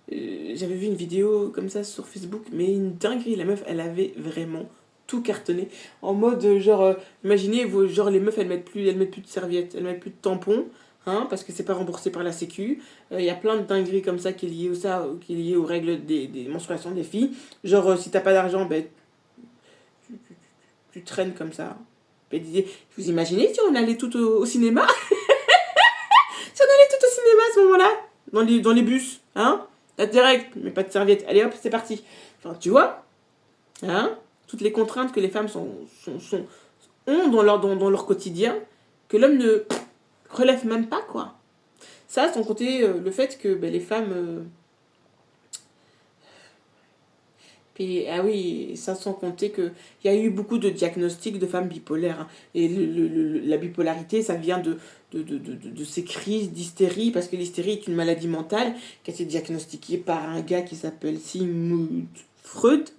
J'avais vu une vidéo comme ça sur Facebook, mais une dinguerie. La meuf, elle avait vraiment tout cartonné. En mode, genre, imaginez, genre, les meufs, elles mettent plus de serviettes, elles mettent plus de tampons, hein, parce que c'est pas remboursé par la Sécu. Il y a plein de dingueries comme ça qui est lié aux règles des menstruations des filles. Genre, si t'as pas d'argent, ben, tu traînes comme ça. Et vous imaginez si on allait tout au cinéma? Si on allait tout au cinéma à ce moment-là, dans les bus, hein? Là, direct, mais pas de serviette. Allez hop, c'est parti. Enfin, tu vois, hein? Toutes les contraintes que les femmes ont dans leur quotidien, que l'homme ne relève même pas, quoi. Ça, sans compter le fait que ben, les femmes... Puis, ah oui, ça sans compter qu'il y a eu beaucoup de diagnostics de femmes bipolaires. Hein. Et la bipolarité, ça vient de ces crises d'hystérie, parce que l'hystérie est une maladie mentale qui a été diagnostiquée par un gars qui s'appelle Sigmund Freud.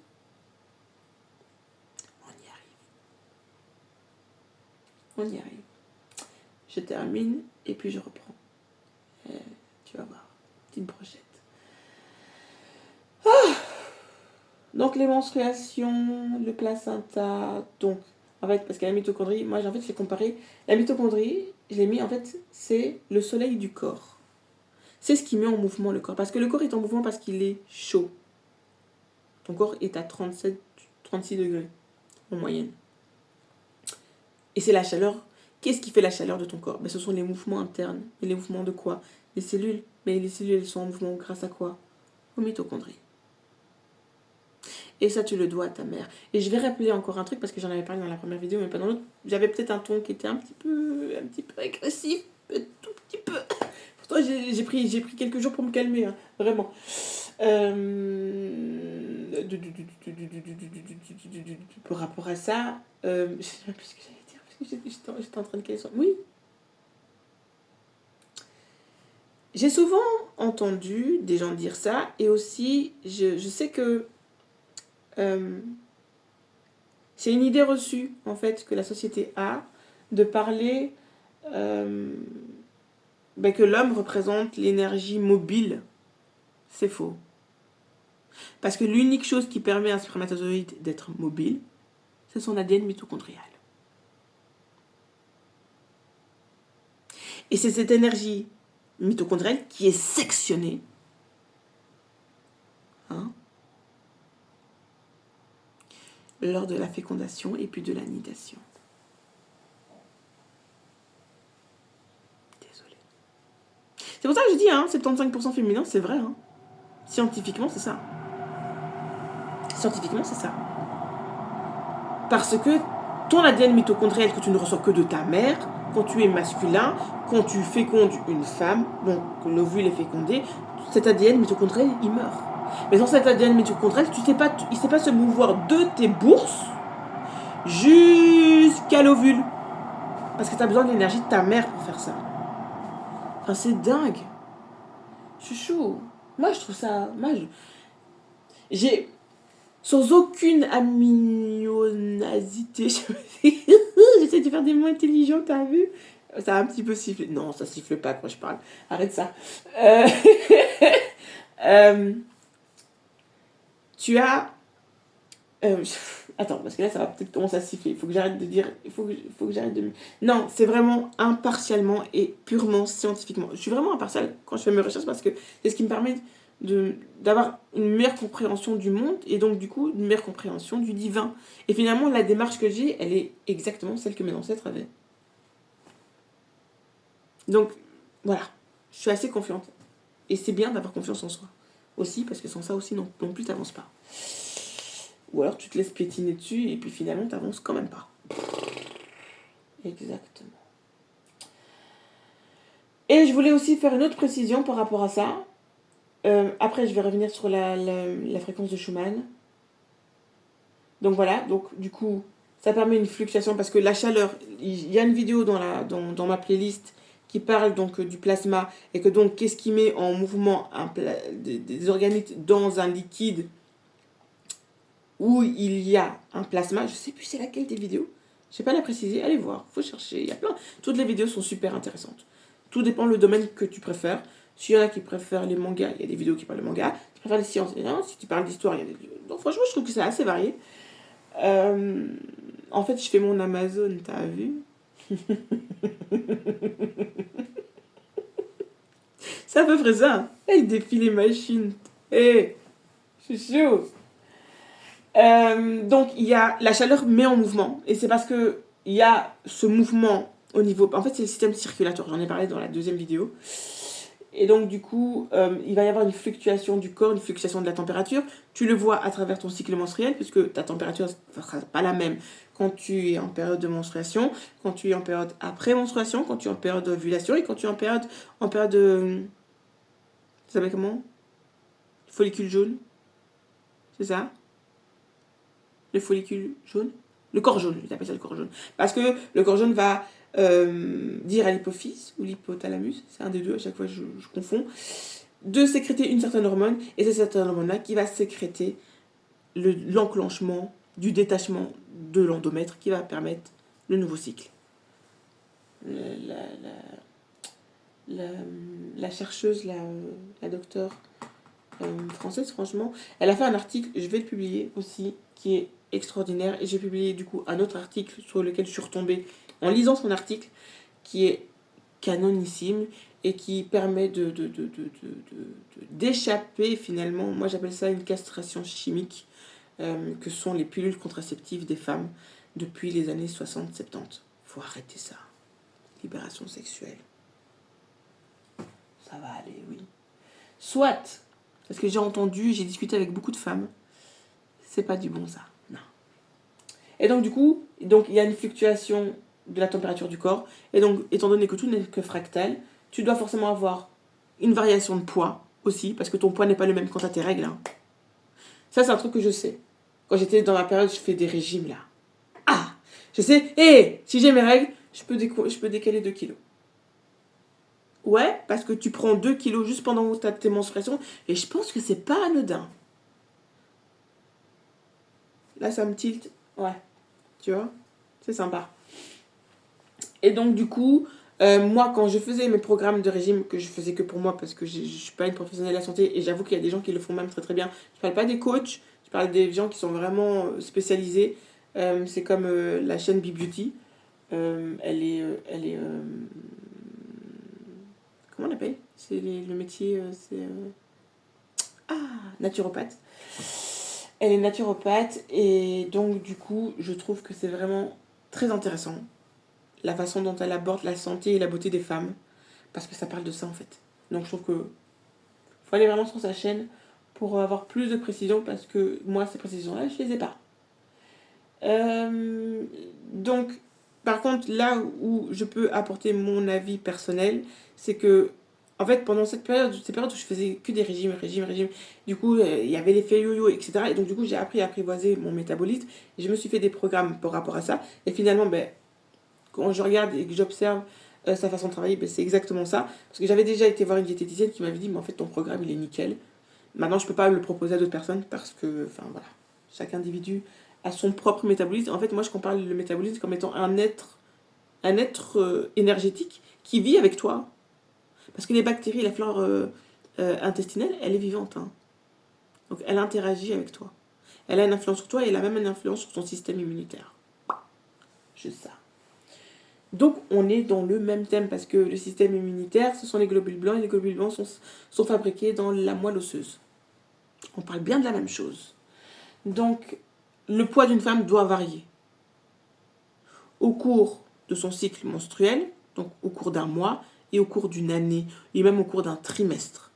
On y arrive. Je termine et puis je reprends. Tu vas voir. Petite brochette. Donc les menstruations, le placenta, donc en fait parce que la mitochondrie, moi en fait j'ai comparé, la mitochondrie, je l'ai mis en fait, c'est le soleil du corps. C'est ce qui met en mouvement le corps, parce que le corps est en mouvement parce qu'il est chaud. Ton corps est à 36 degrés en moyenne. Et c'est la chaleur. Qu'est-ce qui fait la chaleur de ton corps? Ce sont les mouvements internes. Et les mouvements de quoi? Les cellules. Mais les cellules, elles sont en mouvement grâce à quoi? Aux mitochondries. Et ça, tu le dois à ta mère. Et je vais rappeler encore un truc, parce que j'en avais parlé dans la première vidéo, mais pas dans l'autre. J'avais peut-être un ton qui était un petit peu agressif, un tout petit peu. Pourtant, j'ai pris quelques jours pour me calmer, hein, vraiment. Par rapport à ça, je ne sais plus ce que j'allais dire, parce que j'étais en train de caler sur... Oui. J'ai souvent entendu des gens dire ça, et aussi, je sais que c'est une idée reçue, en fait, que la société a, de parler que l'homme représente l'énergie mobile. C'est faux. Parce que l'unique chose qui permet à un spermatozoïde d'être mobile, c'est son ADN mitochondrial. Et c'est cette énergie mitochondriale qui est sectionnée, hein, lors de la fécondation et puis de la nidation. Désolée. C'est pour ça que je dis, hein, 75% féminin, c'est vrai. Hein. Scientifiquement, c'est ça. Scientifiquement, c'est ça. Parce que ton ADN mitochondrial que tu ne reçois que de ta mère, quand tu es masculin, quand tu fécondes une femme, donc l'ovule est fécondé, cet ADN mitochondrial, il meurt. Mais dans cet ADN mitochondrial, il ne sait pas se mouvoir de tes bourses jusqu'à l'ovule. Parce que tu as besoin de l'énergie de ta mère pour faire ça. Enfin, c'est dingue. Chouchou. Moi, je trouve ça... J'ai... Sans aucune aminosité, j'essaie de faire des mots intelligents, t'as vu? Ça a un petit peu sifflé. Non, ça siffle pas quand je parle. Arrête ça. Tu as... attends, parce que là, ça va peut-être commencer à siffler. Il faut que j'arrête de dire... Il faut que j'arrête de... Non, c'est vraiment impartialement et purement scientifiquement. Je suis vraiment impartiale quand je fais mes recherches parce que c'est ce qui me permet d'avoir une meilleure compréhension du monde et donc du coup une meilleure compréhension du divin. Et finalement, la démarche que j'ai, elle est exactement celle que mes ancêtres avaient. Donc, voilà. Je suis assez confiante. Et c'est bien d'avoir confiance en soi. Aussi, parce que sans ça aussi, non plus, t'avances pas. Ou alors tu te laisses piétiner dessus et puis finalement, t'avances quand même pas. Exactement. Et je voulais aussi faire une autre précision par rapport à ça. Après, je vais revenir sur la fréquence de Schumann. Donc voilà, donc du coup, ça permet une fluctuation parce que la chaleur, il y a une vidéo dans ma playlist qui parle donc du plasma, et que donc qu'est-ce qui met en mouvement des organites dans un liquide où il y a un plasma. Je sais plus c'est laquelle des vidéos, je sais pas la préciser, allez voir, faut chercher, il y a plein. Toutes les vidéos sont super intéressantes. Tout dépend le domaine que tu préfères. S'il y en a qui préfèrent les mangas, il y a des vidéos qui parlent de mangas. Si tu préfères les sciences, si tu parles d'histoire, il y a des vidéos. Donc franchement, je trouve que c'est assez varié. En fait, je fais mon Amazon, t'as vu? C'est à peu près ça. Il défie les machines. Hé, je suis chaud. Donc, il y a la chaleur met en mouvement. Et c'est parce que il y a ce mouvement au niveau... En fait, c'est le système circulatoire. J'en ai parlé dans la deuxième vidéo. Et donc, du coup, il va y avoir une fluctuation du corps, une fluctuation de la température. Tu le vois à travers ton cycle menstruel, puisque ta température ne sera pas la même quand tu es en période de menstruation, quand tu es en période après menstruation, quand tu es en période d'ovulation et quand tu es en période de... Ça s'appelle comment? Follicule jaune. C'est ça? Le follicule jaune? Le corps jaune, ils appellent ça le corps jaune. Parce que le corps jaune va dire à l'hypophyse ou l'hypothalamus, c'est un des deux, à chaque fois je confonds, de sécréter une certaine hormone, et c'est cette hormone-là qui va sécréter l'enclenchement du détachement de l'endomètre qui va permettre le nouveau cycle. La chercheuse, la docteure française, franchement, elle a fait un article, je vais le publier aussi, qui est extraordinaire, et j'ai publié du coup un autre article sur lequel je suis retombée en lisant son article, qui est canonissime et qui permet d'échapper finalement, moi j'appelle ça une castration chimique, que sont les pilules contraceptives des femmes depuis les années 60-70. Faut arrêter ça. Libération sexuelle. Ça va aller, oui. Soit, parce que j'ai discuté avec beaucoup de femmes, c'est pas du bon ça, non. Et donc du coup, il y a une fluctuation de la température du corps, et donc étant donné que tout n'est que fractal, tu dois forcément avoir une variation de poids aussi, parce que ton poids n'est pas le même quand tu as tes règles. Hein. Ça, c'est un truc que je sais. Quand j'étais dans ma période, je fais des régimes là. Ah, je sais, si j'ai mes règles, je peux décaler 2 kilos. Ouais, parce que tu prends 2 kilos juste pendant tes menstruations, et je pense que c'est pas anodin. Là, ça me tilte. Ouais, tu vois, c'est sympa. Et donc, du coup, moi, quand je faisais mes programmes de régime, que je faisais que pour moi, parce que je ne suis pas une professionnelle de la santé, et j'avoue qu'il y a des gens qui le font même très très bien. Je parle pas des coachs, je parle des gens qui sont vraiment spécialisés. C'est comme la chaîne Be-Beauty. Elle est comment on appelle? C'est le métier, naturopathe. Elle est naturopathe, et donc du coup, je trouve que c'est vraiment très intéressant la façon dont elle aborde la santé et la beauté des femmes, parce que ça parle de ça en fait. Donc je trouve que faut aller vraiment sur sa chaîne pour avoir plus de précision, parce que moi ces précisions-là, je les ai pas. Donc, par contre, là où je peux apporter mon avis personnel, c'est que en fait, pendant ces périodes où je faisais que des régimes, du coup, il y avait l'effet yo-yo, etc. Et donc, du coup, j'ai appris à apprivoiser mon métabolisme, et je me suis fait des programmes par rapport à ça. Et finalement, quand je regarde et que j'observe sa façon de travailler, c'est exactement ça. Parce que j'avais déjà été voir une diététicienne qui m'avait dit, mais en fait, ton programme, il est nickel. Maintenant, je ne peux pas le proposer à d'autres personnes parce que, enfin, voilà, chaque individu a son propre métabolisme. En fait, moi, je compare le métabolisme comme étant un être énergétique qui vit avec toi. Parce que les bactéries, la flore intestinale, elle est vivante. Hein. Donc, elle interagit avec toi. Elle a une influence sur toi, et elle a même une influence sur ton système immunitaire. Juste ça. Donc, on est dans le même thème, parce que le système immunitaire, ce sont les globules blancs, et les globules blancs sont fabriqués dans la moelle osseuse. On parle bien de la même chose. Donc, le poids d'une femme doit varier. Au cours de son cycle menstruel, donc au cours d'un mois, et au cours d'une année, et même au cours d'un trimestre.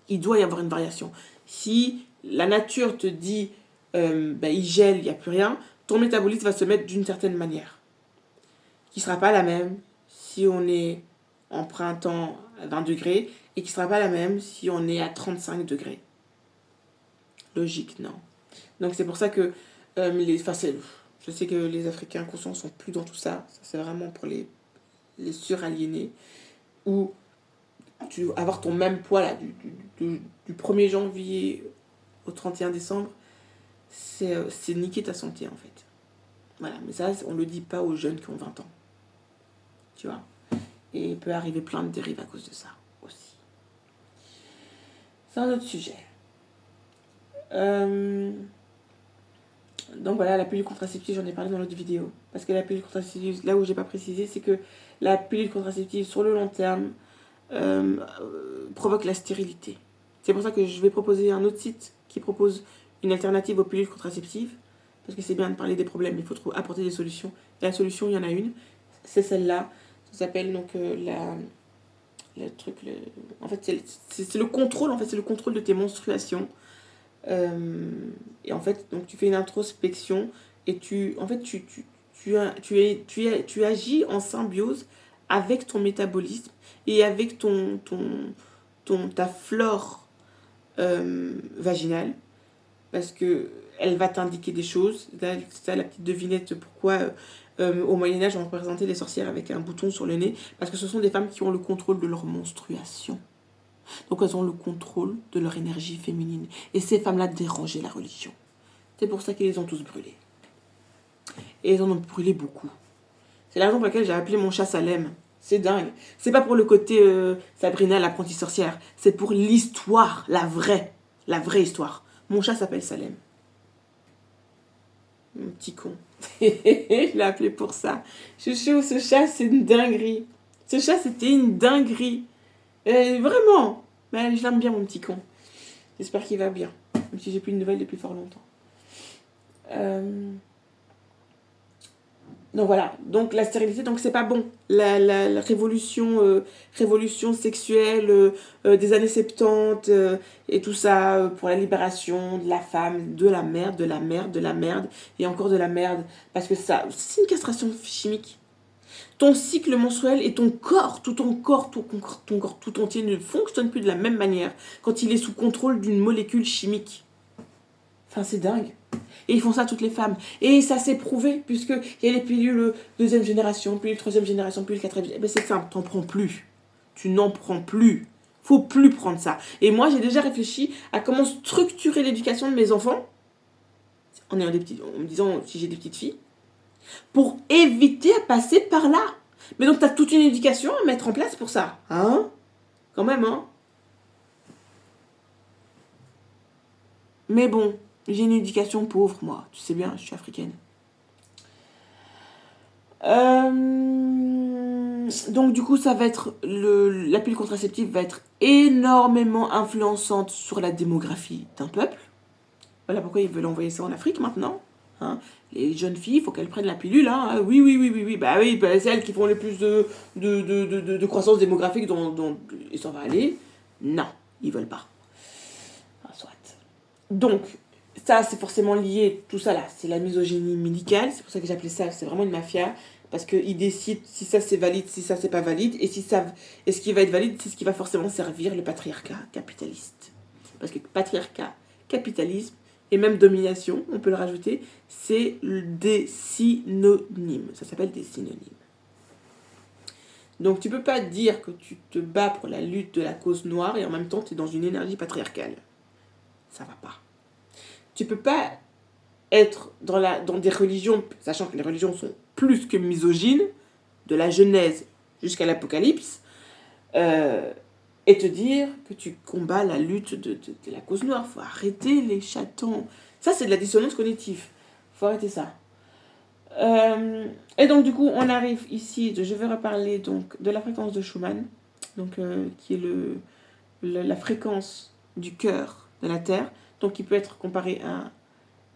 Il doit y avoir une variation. Si la nature te dit, il gèle, il n'y a plus rien, ton métabolisme va se mettre d'une certaine manière. Qui ne sera pas la même si on est en printemps à 20 degrés, et qui ne sera pas la même si on est à 35 degrés. Logique, non. Donc c'est pour ça que je sais que les Africains conscients sont plus dans tout ça. Ça c'est vraiment pour les suraliénés. où tu vas avoir ton même poids là, du 1er janvier au 31 décembre, c'est niquer ta santé en fait. Voilà, mais ça, on ne le dit pas aux jeunes qui ont 20 ans. Tu vois. Et il peut arriver plein de dérives à cause de ça aussi. C'est un autre sujet. Donc voilà, la pilule contraceptive, j'en ai parlé dans l'autre vidéo. Parce que la pilule contraceptive, là où j'ai pas précisé, c'est que la pilule contraceptive, sur le long terme, provoque la stérilité. C'est pour ça que je vais proposer un autre site qui propose une alternative aux pilules contraceptives. Parce que c'est bien de parler des problèmes, il faut apporter des solutions. Et la solution, il y en a une, c'est celle-là. Ça s'appelle donc en fait, c'est le contrôle. En fait, c'est le contrôle de tes menstruations. Et en fait, donc tu fais une introspection et tu agis en symbiose avec ton métabolisme et avec ta flore vaginale, parce que elle va t'indiquer des choses. Là, c'est ça la petite devinette pourquoi au Moyen-Âge on représentait les sorcières avec un bouton sur le nez, parce que ce sont des femmes qui ont le contrôle de leur menstruation. Donc elles ont le contrôle de leur énergie féminine. Et ces femmes-là dérangeaient la religion. C'est pour ça qu'ils les ont tous brûlés. Et ils en ont brûlé beaucoup. C'est la raison pour laquelle j'ai appelé mon chat Salem. C'est dingue. C'est pas pour le côté Sabrina, l'apprentie sorcière. C'est pour l'histoire, la vraie histoire. Mon chat s'appelle Salem. Mon petit con. Je l'ai appelé pour ça. Chouchou, ce chat, c'est une dinguerie. Ce chat, c'était une dinguerie. Vraiment. Mais je l'aime bien, mon petit con. J'espère qu'il va bien. Même si j'ai plus de nouvelles depuis fort longtemps. Donc voilà. Donc la stérilité, donc c'est pas bon. La révolution sexuelle des années 70 et tout ça pour la libération de la femme, de la merde et encore de la merde. Parce que ça, c'est une castration chimique. Ton cycle menstruel et ton corps tout entier ne fonctionne plus de la même manière quand il est sous contrôle d'une molécule chimique. Enfin, c'est dingue. Et ils font ça à toutes les femmes. Et ça s'est prouvé, puisqu'il y a les pilules deuxième génération, pilules troisième génération, pilules quatrième génération. C'est simple, t'en prends plus. Tu n'en prends plus. Faut plus prendre ça. Et moi, j'ai déjà réfléchi à comment structurer l'éducation de mes enfants, en me disant si j'ai des petites filles, pour éviter à passer par là. Mais donc, tu as toute une éducation à mettre en place pour ça. Hein? Quand même, hein? Mais bon, j'ai une éducation pauvre, moi. Tu sais bien, je suis africaine. Donc, du coup, ça va être... La pilule contraceptive va être énormément influençante sur la démographie d'un peuple. Voilà pourquoi ils veulent envoyer ça en Afrique maintenant. Hein, les jeunes filles, il faut qu'elles prennent la pilule. Hein. Oui. Bah oui, c'est elles qui font le plus de croissance démographique dont ils s'en vont aller. Non, ils veulent pas. Soit. Donc, ça, c'est forcément lié, tout ça là, c'est la misogynie médicale. C'est pour ça que j'appelais ça, c'est vraiment une mafia. Parce qu'ils décident si ça c'est valide, si ça c'est pas valide. Et ce qui va être valide, c'est ce qui va forcément servir le patriarcat capitaliste. Parce que patriarcat, capitalisme, et même domination, on peut le rajouter, c'est des synonymes. Ça s'appelle des synonymes. Donc tu peux pas dire que tu te bats pour la lutte de la cause noire et en même temps tu es dans une énergie patriarcale. Ça va pas. Tu peux pas être dans des religions, sachant que les religions sont plus que misogynes, de la Genèse jusqu'à l'Apocalypse, et te dire que tu combats la lutte de la cause noire. Faut arrêter les chatons. Ça, c'est de la dissonance cognitive. Faut arrêter ça. Et donc, du coup, on arrive ici. Je vais reparler donc, de la fréquence de Schumann, donc, qui est la fréquence du cœur de la Terre, donc qui peut être comparée à un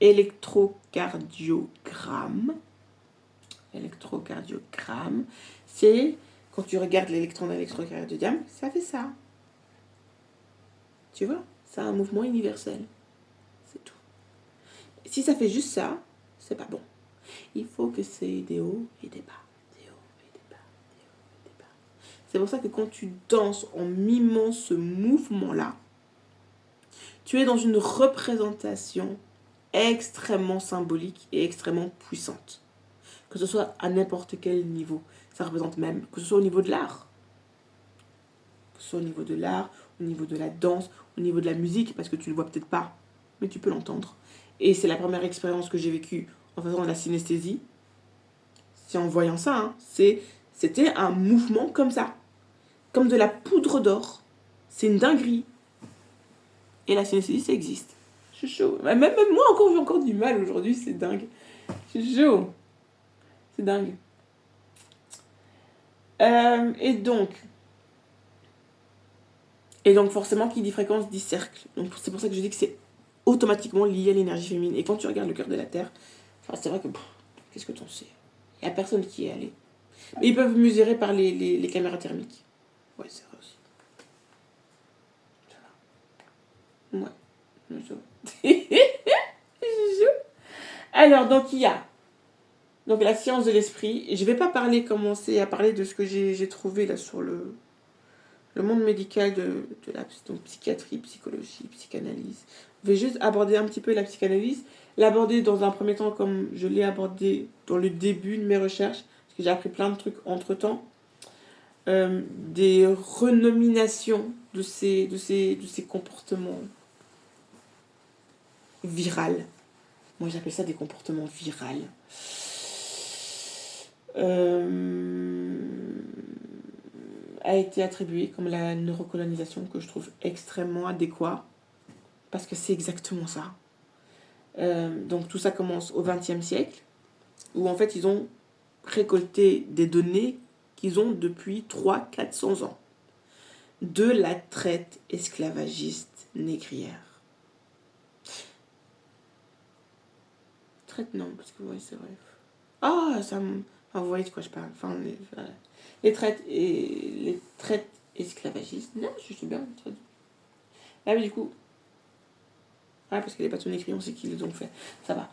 électrocardiogramme. Électrocardiogramme, c'est... Quand tu regardes l'électron d'un électrocardiogramme, ça fait ça. Tu vois? C'est un mouvement universel. C'est tout. Si ça fait juste ça, c'est pas bon. Il faut que c'est des hauts et des bas. Des hauts et des bas. Des hauts et des bas. C'est pour ça que quand tu danses en mimant ce mouvement-là, tu es dans une représentation extrêmement symbolique et extrêmement puissante. Que ce soit à n'importe quel niveau. Ça représente même, que ce soit au niveau de l'art. Que ce soit au niveau de l'art, au niveau de la danse, au niveau de la musique, parce que tu le vois peut-être pas, mais tu peux l'entendre. Et c'est la première expérience que j'ai vécue en faisant de la synesthésie. C'est en voyant ça, hein. C'était un mouvement comme ça. Comme de la poudre d'or. C'est une dinguerie. Et la synesthésie, ça existe. Je suis chaud. Même moi, j'ai encore du mal aujourd'hui, c'est dingue. Je suis chaud. C'est dingue. Et donc, forcément, qui dit fréquence dit cercle. Donc, c'est pour ça que je dis que c'est automatiquement lié à l'énergie féminine. Et quand tu regardes le cœur de la Terre, c'est vrai que, qu'est-ce que t'en sais? Il n'y a personne qui est allé. Mais ils peuvent mesurer par les caméras thermiques. Ouais, c'est vrai aussi. Ça va. Ouais, je joue. Alors, donc, il y a donc la science de l'esprit. Et je ne vais pas commencer à parler de ce que j'ai trouvé là sur le monde médical de la donc, psychiatrie, psychologie, psychanalyse. Je vais juste aborder un petit peu la psychanalyse. L'aborder dans un premier temps comme je l'ai abordé dans le début de mes recherches. Parce que j'ai appris plein de trucs entre-temps. Des renominations de ces comportements virales. Moi, j'appelle ça des comportements virales. A été attribué comme la neurocolonisation, que je trouve extrêmement adéquat, parce que c'est exactement ça. Donc tout ça commence au XXe siècle, où en fait ils ont récolté des données qu'ils ont depuis 300-400 ans de la traite esclavagiste négrière. Traite, non, parce que oui, c'est vrai. Ah, ça me... Enfin, vous voyez de quoi je parle. Enfin, les traites esclavagistes. Non, je suis bien. Ah, mais du coup... Ah, parce que les bâtons écrits, on sait qui les ont fait. Ça va.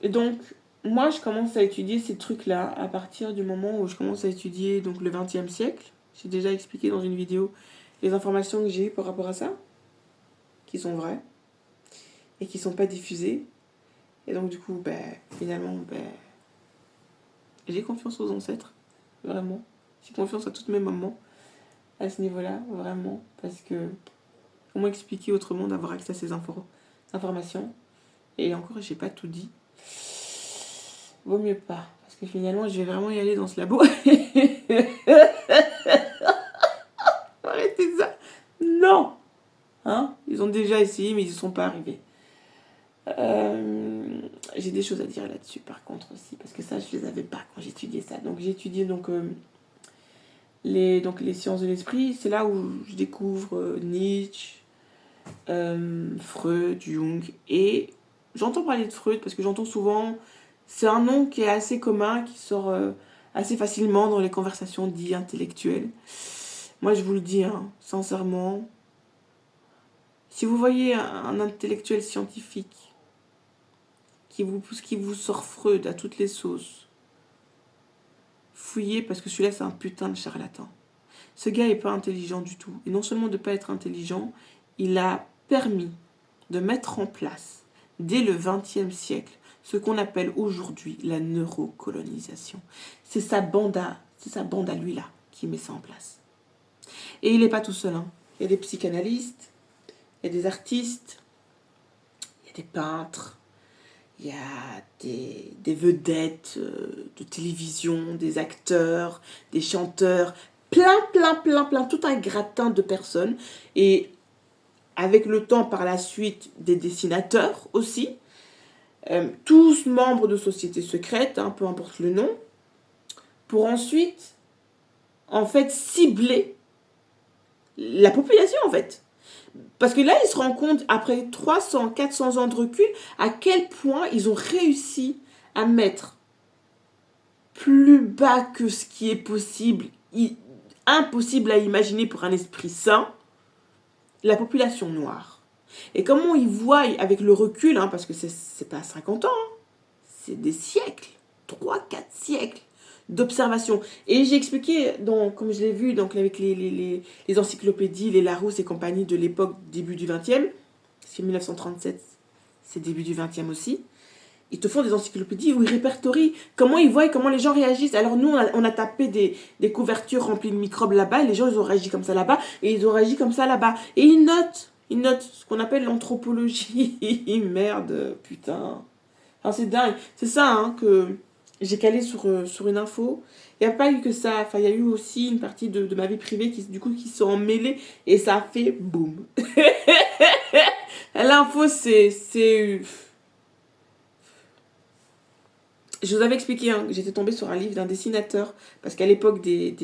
Et donc, moi, je commence à étudier ces trucs-là à partir du moment où je commence à étudier donc, le XXe siècle. J'ai déjà expliqué dans une vidéo les informations que j'ai eues par rapport à ça, qui sont vraies et qui ne sont pas diffusées. Et donc, du coup, finalement, j'ai confiance aux ancêtres, vraiment. J'ai confiance à toutes mes mamans à ce niveau-là, vraiment, parce que comment expliquer autrement d'avoir accès à ces informations. Et encore, j'ai pas tout dit. Vaut mieux pas, parce que finalement, je vais vraiment y aller dans ce labo. Arrêtez ça. Non. Hein? Ils ont déjà essayé, mais ils ne sont pas arrivés. J'ai des choses à dire là-dessus, par contre, aussi, parce que ça, je les avais pas quand j'étudiais ça. Donc, j'ai étudié les sciences de l'esprit. C'est là où je découvre Nietzsche, Freud, Jung. Et j'entends parler de Freud parce que j'entends souvent... C'est un nom qui est assez commun, qui sort assez facilement dans les conversations dites intellectuelles. Moi, je vous le dis, hein, sincèrement, si vous voyez un intellectuel scientifique qui vous sort Freud à toutes les sauces, fouillez, parce que celui-là, c'est un putain de charlatan. Ce gars n'est pas intelligent du tout. Et non seulement de ne pas être intelligent, il a permis de mettre en place, dès le XXe siècle, ce qu'on appelle aujourd'hui la neurocolonisation. C'est sa bande à lui là qui met ça en place. Et il n'est pas tout seul. Hein. Il y a des psychanalystes, il y a des artistes, il y a des peintres, il y a des vedettes de télévision, des acteurs, des chanteurs, plein, tout un gratin de personnes. Et avec le temps, par la suite, des dessinateurs aussi. Tous membres de sociétés secrètes, hein, peu importe le nom, pour ensuite, en fait, cibler la population, en fait. Parce que là, ils se rendent compte, après 300, 400 ans de recul, à quel point ils ont réussi à mettre plus bas que ce qui est possible, impossible à imaginer pour un esprit sain, la population noire. Et comment ils voient avec le recul, hein, parce que c'est pas 50 ans, hein, c'est des siècles, 3-4 siècles d'observation. Et j'ai expliqué, comme je l'ai vu, donc avec les encyclopédies, les Larousse et compagnie de l'époque début du 20e, parce que 1937, c'est début du 20e aussi, Ils te font des encyclopédies où ils répertorient comment ils voient et comment les gens réagissent. Alors nous, on a tapé des couvertures remplies de microbes là-bas, et les gens, ils ont réagi comme ça là-bas, et ils ont réagi comme ça là-bas. Et ils notent ce qu'on appelle l'anthropologie. Merde, putain. Enfin, c'est dingue. C'est ça hein, que j'ai calé sur une info. Il n'y a pas eu que ça. Enfin, il y a eu aussi une partie de ma vie privée qui se sont emmêlées, et ça a fait boum. L'info, c'est... Je vous avais expliqué hein, que j'étais tombée sur un livre d'un dessinateur, parce qu'à l'époque des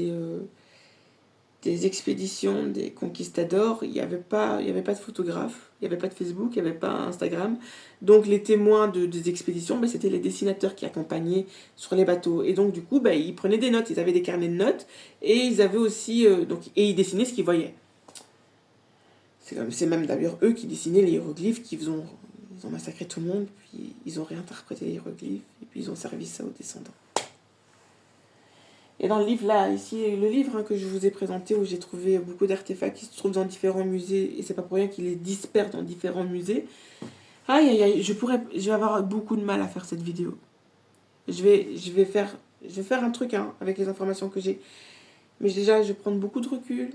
expéditions, des conquistadors, il n'y avait pas de photographe, il n'y avait pas de Facebook, il n'y avait pas Instagram. Donc les témoins des expéditions, c'était les dessinateurs qui accompagnaient sur les bateaux. Et donc du coup, ils prenaient des notes, ils avaient des carnets de notes, et ils avaient aussi... et ils dessinaient ce qu'ils voyaient. C'est même d'ailleurs eux qui dessinaient les hiéroglyphes ils ont massacré tout le monde, puis ils ont réinterprété les hiéroglyphes, et puis ils ont servi ça aux descendants. Et dans le livre, là, ici, le livre hein, que je vous ai présenté, où j'ai trouvé beaucoup d'artefacts qui se trouvent dans différents musées, et c'est pas pour rien qu'ils les dispersent dans différents musées. Aïe, aïe, aïe, je vais avoir beaucoup de mal à faire cette vidéo. Je vais faire un truc hein, avec les informations que j'ai. Mais déjà, je vais prendre beaucoup de recul.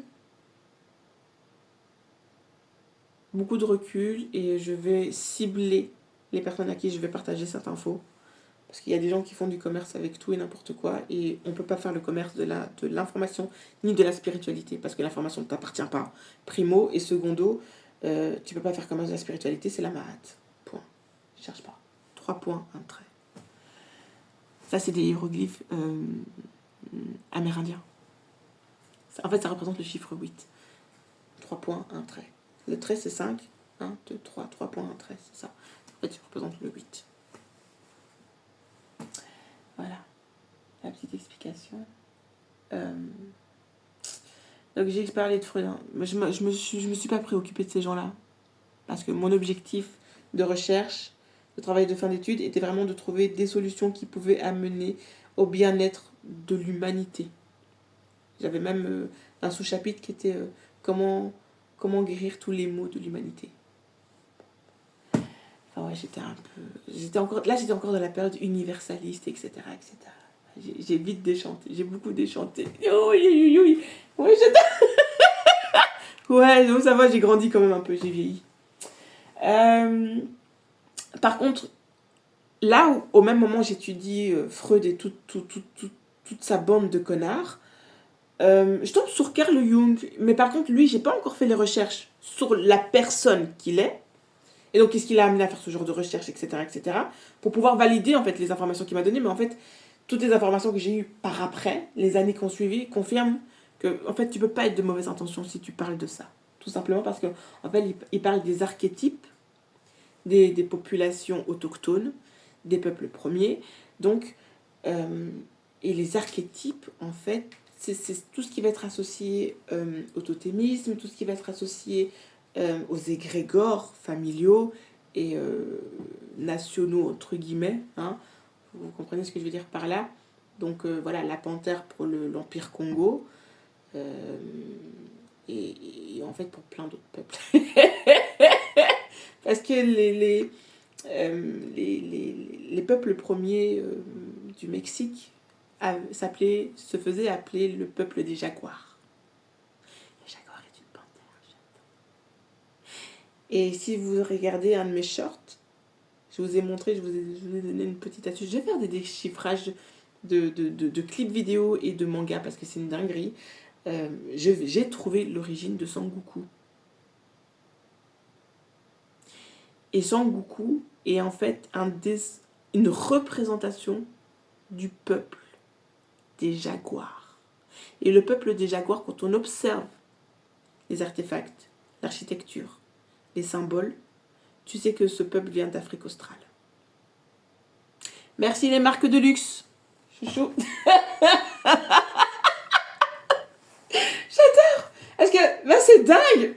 Et je vais cibler les personnes à qui je vais partager cette info. Parce qu'il y a des gens qui font du commerce avec tout et n'importe quoi, et on ne peut pas faire le commerce de l'information ni de la spiritualité, parce que l'information ne t'appartient pas. Primo, et secondo, tu ne peux pas faire commerce de la spiritualité, c'est la mahat. Point. Je cherche pas. 3 points, un trait. Ça, c'est des hiéroglyphes amérindiens. En fait, ça représente le chiffre 8. 3 points, un trait. Le trait, c'est 5. 1, 2, 3. 3 points, un trait, c'est ça. En fait, ça représente le 8. Voilà. La petite explication. Donc, j'ai parlé de Freud. Hein. Je me suis pas préoccupée de ces gens-là. Parce que mon objectif de recherche, de travail de fin d'études, était vraiment de trouver des solutions qui pouvaient amener au bien-être de l'humanité. J'avais même un sous-chapitre qui était comment guérir tous les maux de l'humanité. Enfin ouais, j'étais encore dans la période universaliste, etc. J'ai vite déchanté, j'ai beaucoup déchanté. Oui, ouais, donc ça va, j'ai grandi quand même un peu, j'ai vieilli. Par contre, là où, au même moment, j'étudie Freud et toute sa bande de connards, je tombe sur Carl Jung, mais par contre, lui, j'ai pas encore fait les recherches sur la personne qu'il est, et donc qu'est-ce qui l'a amené à faire ce genre de recherche, etc., pour pouvoir valider en fait les informations qu'il m'a données. Mais en fait, toutes les informations que j'ai eues par après, les années qui ont suivi, confirment que en fait, tu peux pas être de mauvaise intention si tu parles de ça. Tout simplement parce que en fait, il parle des archétypes des populations autochtones, des peuples premiers. Donc, et les archétypes, en fait, c'est tout ce qui va être associé au totémisme, tout ce qui va être associé aux égrégores familiaux et nationaux, entre guillemets. Hein. Vous comprenez ce que je veux dire par là. Donc voilà, la panthère pour l'Empire Congo, et en fait pour plein d'autres peuples. Parce que les peuples premiers du Mexique se faisaient appeler le peuple des jaguars. Le jaguar est une panthère. Et si vous regardez un de mes shorts, je vous ai montré, je vous ai donné une petite astuce. Je vais faire des déchiffrages de clips vidéo et de mangas parce que c'est une dinguerie. J'ai trouvé l'origine de Sangoku. Et Sangoku est en fait une représentation du peuple des jaguars. Et le peuple des jaguars, quand on observe les artefacts, l'architecture, les symboles, tu sais que ce peuple vient d'Afrique australe. Merci les marques de luxe. Chouchou. J'adore. Parce que là, c'est dingue.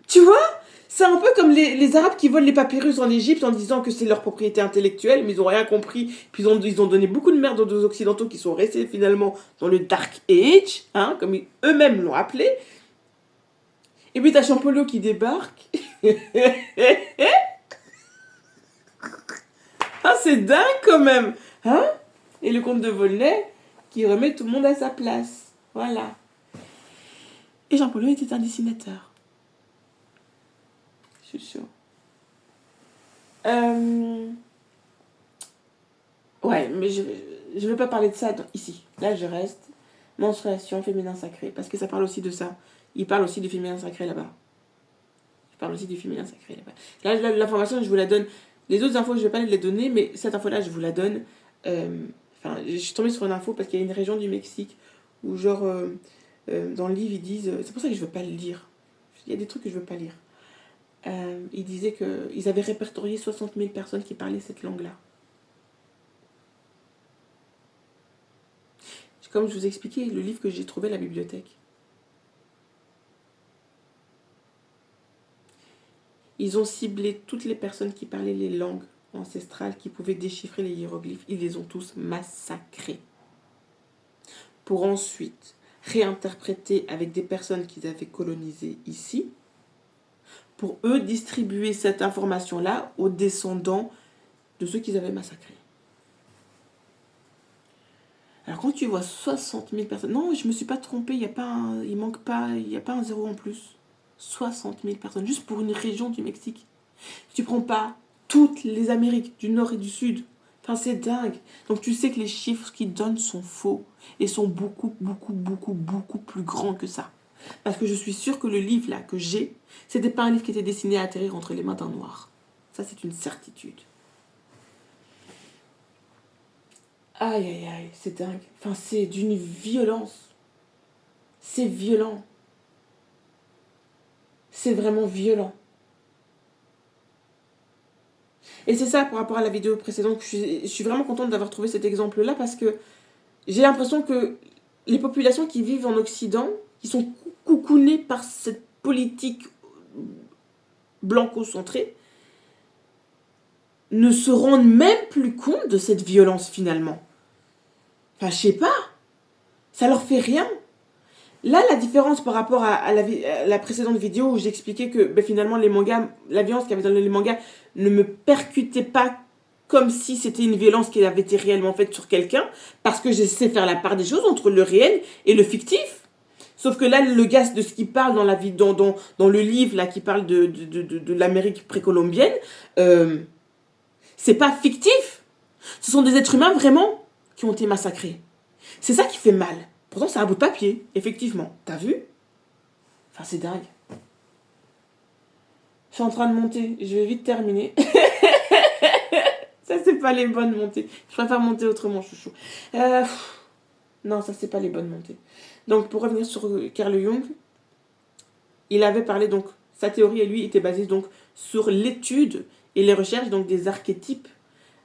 Tu vois ? C'est un peu comme les Arabes qui volent les papyrus en Égypte en disant que c'est leur propriété intellectuelle, mais ils n'ont rien compris. Puis ils ont donné beaucoup de merde aux Occidentaux qui sont restés finalement dans le Dark Age, hein, comme eux-mêmes l'ont appelé. Et puis t'as Champollion qui débarque. Ah, c'est dingue quand même. Hein? Et le comte de Volney qui remet tout le monde à sa place. Voilà. Et Jean Paul était un dessinateur. Je suis sûre. Ouais, mais je ne vais pas parler de ça ici. Là, je reste. Menstruation, féminin sacré. Parce que ça parle aussi de ça. Il parle aussi du féminin sacré là-bas. Il parle aussi du féminin sacré là-bas. Là, l'information, je vous la donne. Les autres infos, je ne vais pas les donner, mais cette info-là, je vous la donne. Je suis tombée sur une info parce qu'il y a une région du Mexique où, genre, dans le livre, ils disent... c'est pour ça que je ne veux pas le lire. Il y a des trucs que je ne veux pas lire. Ils disaient qu'ils avaient répertorié 60 000 personnes qui parlaient cette langue-là. Comme je vous ai expliqué, le livre que j'ai trouvé à la bibliothèque. Ils ont ciblé toutes les personnes qui parlaient les langues ancestrales, qui pouvaient déchiffrer les hiéroglyphes. Ils les ont tous massacrés. Pour ensuite réinterpréter avec des personnes qu'ils avaient colonisées ici, pour eux distribuer cette information-là aux descendants de ceux qu'ils avaient massacrés. Alors quand tu vois 60 000 personnes... Non, je ne me suis pas trompée, il n'y a pas un zéro en plus. 60 000 personnes, juste pour une région du Mexique. Tu prends pas toutes les Amériques, du Nord et du Sud. Enfin, c'est dingue. Donc tu sais que les chiffres qu'ils donnent sont faux et sont beaucoup, beaucoup, beaucoup, beaucoup plus grands que ça. Parce que je suis sûre que le livre là que j'ai, c'était pas un livre qui était destiné à atterrir entre les mains d'un noir. Ça, c'est une certitude. Aïe, aïe, aïe, c'est dingue. Enfin, c'est d'une violence. C'est violent. C'est vraiment violent. Et c'est ça par rapport à la vidéo précédente. Je suis vraiment contente d'avoir trouvé cet exemple-là parce que j'ai l'impression que les populations qui vivent en Occident, qui sont coucounées par cette politique blanco-centrée, ne se rendent même plus compte de cette violence finalement. Enfin, je sais pas. Ça leur fait rien. Là, la différence par rapport à la précédente vidéo où j'expliquais que finalement les mangas, la violence qu'il y avait dans les mangas ne me percutait pas comme si c'était une violence qui avait été réellement faite sur quelqu'un, parce que je sais faire la part des choses entre le réel et le fictif. Sauf que là, le gars de ce qu'il parle dans le livre là, qui parle de l'Amérique précolombienne, c'est pas fictif. Ce sont des êtres humains vraiment qui ont été massacrés. C'est ça qui fait mal. Pourtant, c'est un bout de papier, effectivement. T'as vu? Enfin, c'est dingue. Je suis en train de monter. Je vais vite terminer. Ça, c'est pas les bonnes montées. Je préfère monter autrement, chouchou. Non, ça, c'est pas les bonnes montées. Donc, pour revenir sur Carl Jung, il avait parlé, donc, sa théorie, à lui, était basée donc sur l'étude et les recherches donc des archétypes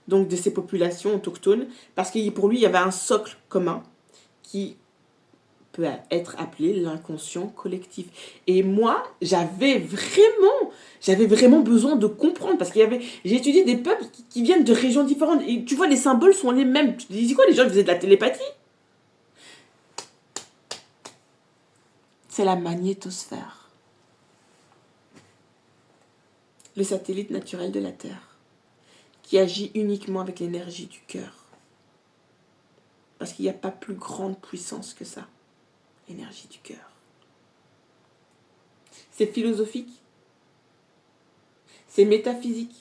donc de ces populations autochtones, parce que pour lui, il y avait un socle commun qui peut être appelé l'inconscient collectif. Et moi, j'avais vraiment besoin de comprendre, parce j'ai étudié des peuples qui viennent de régions différentes, et tu vois, les symboles sont les mêmes. Tu te dis quoi, les gens faisaient de la télépathie? C'est la magnétosphère. Le satellite naturel de la Terre, qui agit uniquement avec l'énergie du cœur. Parce qu'il n'y a pas plus grande puissance que ça. L'énergie du cœur. C'est philosophique. C'est métaphysique.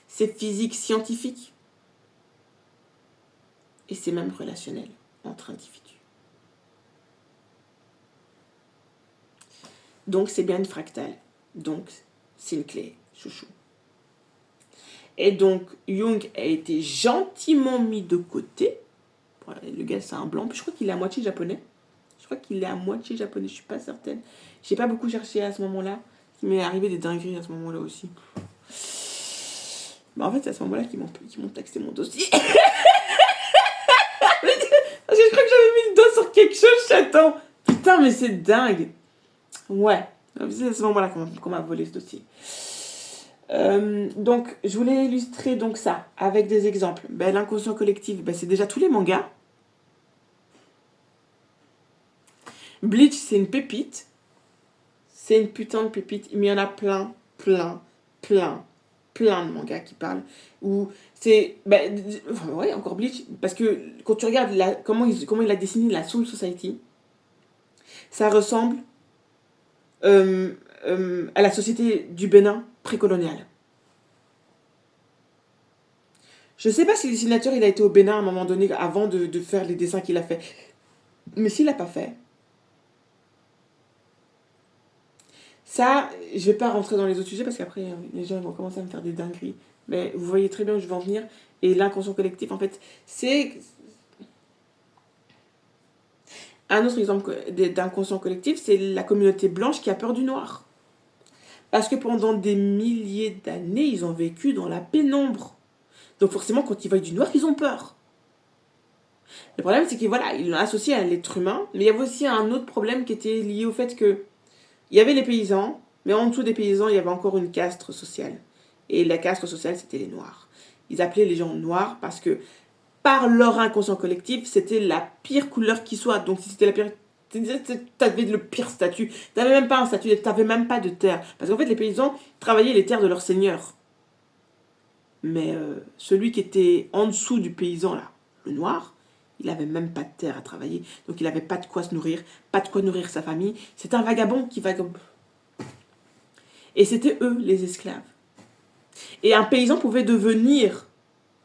C'est physique scientifique. Et c'est même relationnel entre individus. Donc c'est bien une fractale. Donc c'est une clé, chouchou. Et donc Jung a été gentiment mis de côté. Le gars, c'est un blanc. Puis je crois qu'il est à moitié japonais. Je suis pas certaine. J'ai pas beaucoup cherché à ce moment-là. Il m'est arrivé des dingueries à ce moment-là aussi. En fait, c'est à ce moment-là qu'ils m'ont taxé mon dossier. Parce que je crois que j'avais mis le doigt sur quelque chose, j'attends. Putain, mais c'est dingue. Ouais. C'est à ce moment-là qu'on m'a volé ce dossier. Donc, je voulais illustrer donc ça avec des exemples. L'inconscient collectif, c'est déjà tous les mangas. Bleach, c'est une pépite. C'est une putain de pépite. Mais il y en a plein. plein de mangas qui parlent où c'est... enfin, ouais, encore Bleach, parce que quand tu regardes comment il a dessiné la Soul Society, ça ressemble à la société du Bénin précoloniale. Je sais pas si le dessinateur il a été au Bénin à un moment donné avant de faire les dessins qu'il a fait. Mais s'il l'a pas fait, ça, je vais pas rentrer dans les autres sujets parce qu'après les gens vont commencer à me faire des dingueries. Mais vous voyez très bien où je vais en venir. Et l'inconscient collectif, en fait, c'est un autre exemple d'inconscient collectif, c'est la communauté blanche qui a peur du noir. Parce que pendant des milliers d'années, ils ont vécu dans la pénombre. Donc forcément, quand ils voient du noir, ils ont peur. Le problème, c'est que voilà, ils l'ont associé à l'être humain. Mais il y avait aussi un autre problème qui était lié au fait que il y avait les paysans, mais en dessous des paysans, il y avait encore une caste sociale. Et la caste sociale, c'était les noirs. Ils appelaient les gens noirs parce que, par leur inconscient collectif, c'était la pire couleur qui soit. Donc si c'était la pire... T'avais le pire statut. T'avais même pas un statut, t'avais même pas de terre. Parce qu'en fait, les paysans travaillaient les terres de leurs seigneurs. Mais celui qui était en dessous du paysan, là, le noir, il n'avait même pas de terre à travailler. Donc il n'avait pas de quoi se nourrir, pas de quoi nourrir sa famille. C'est un vagabond qui vagabonde. Et c'était eux, les esclaves. Et un paysan pouvait devenir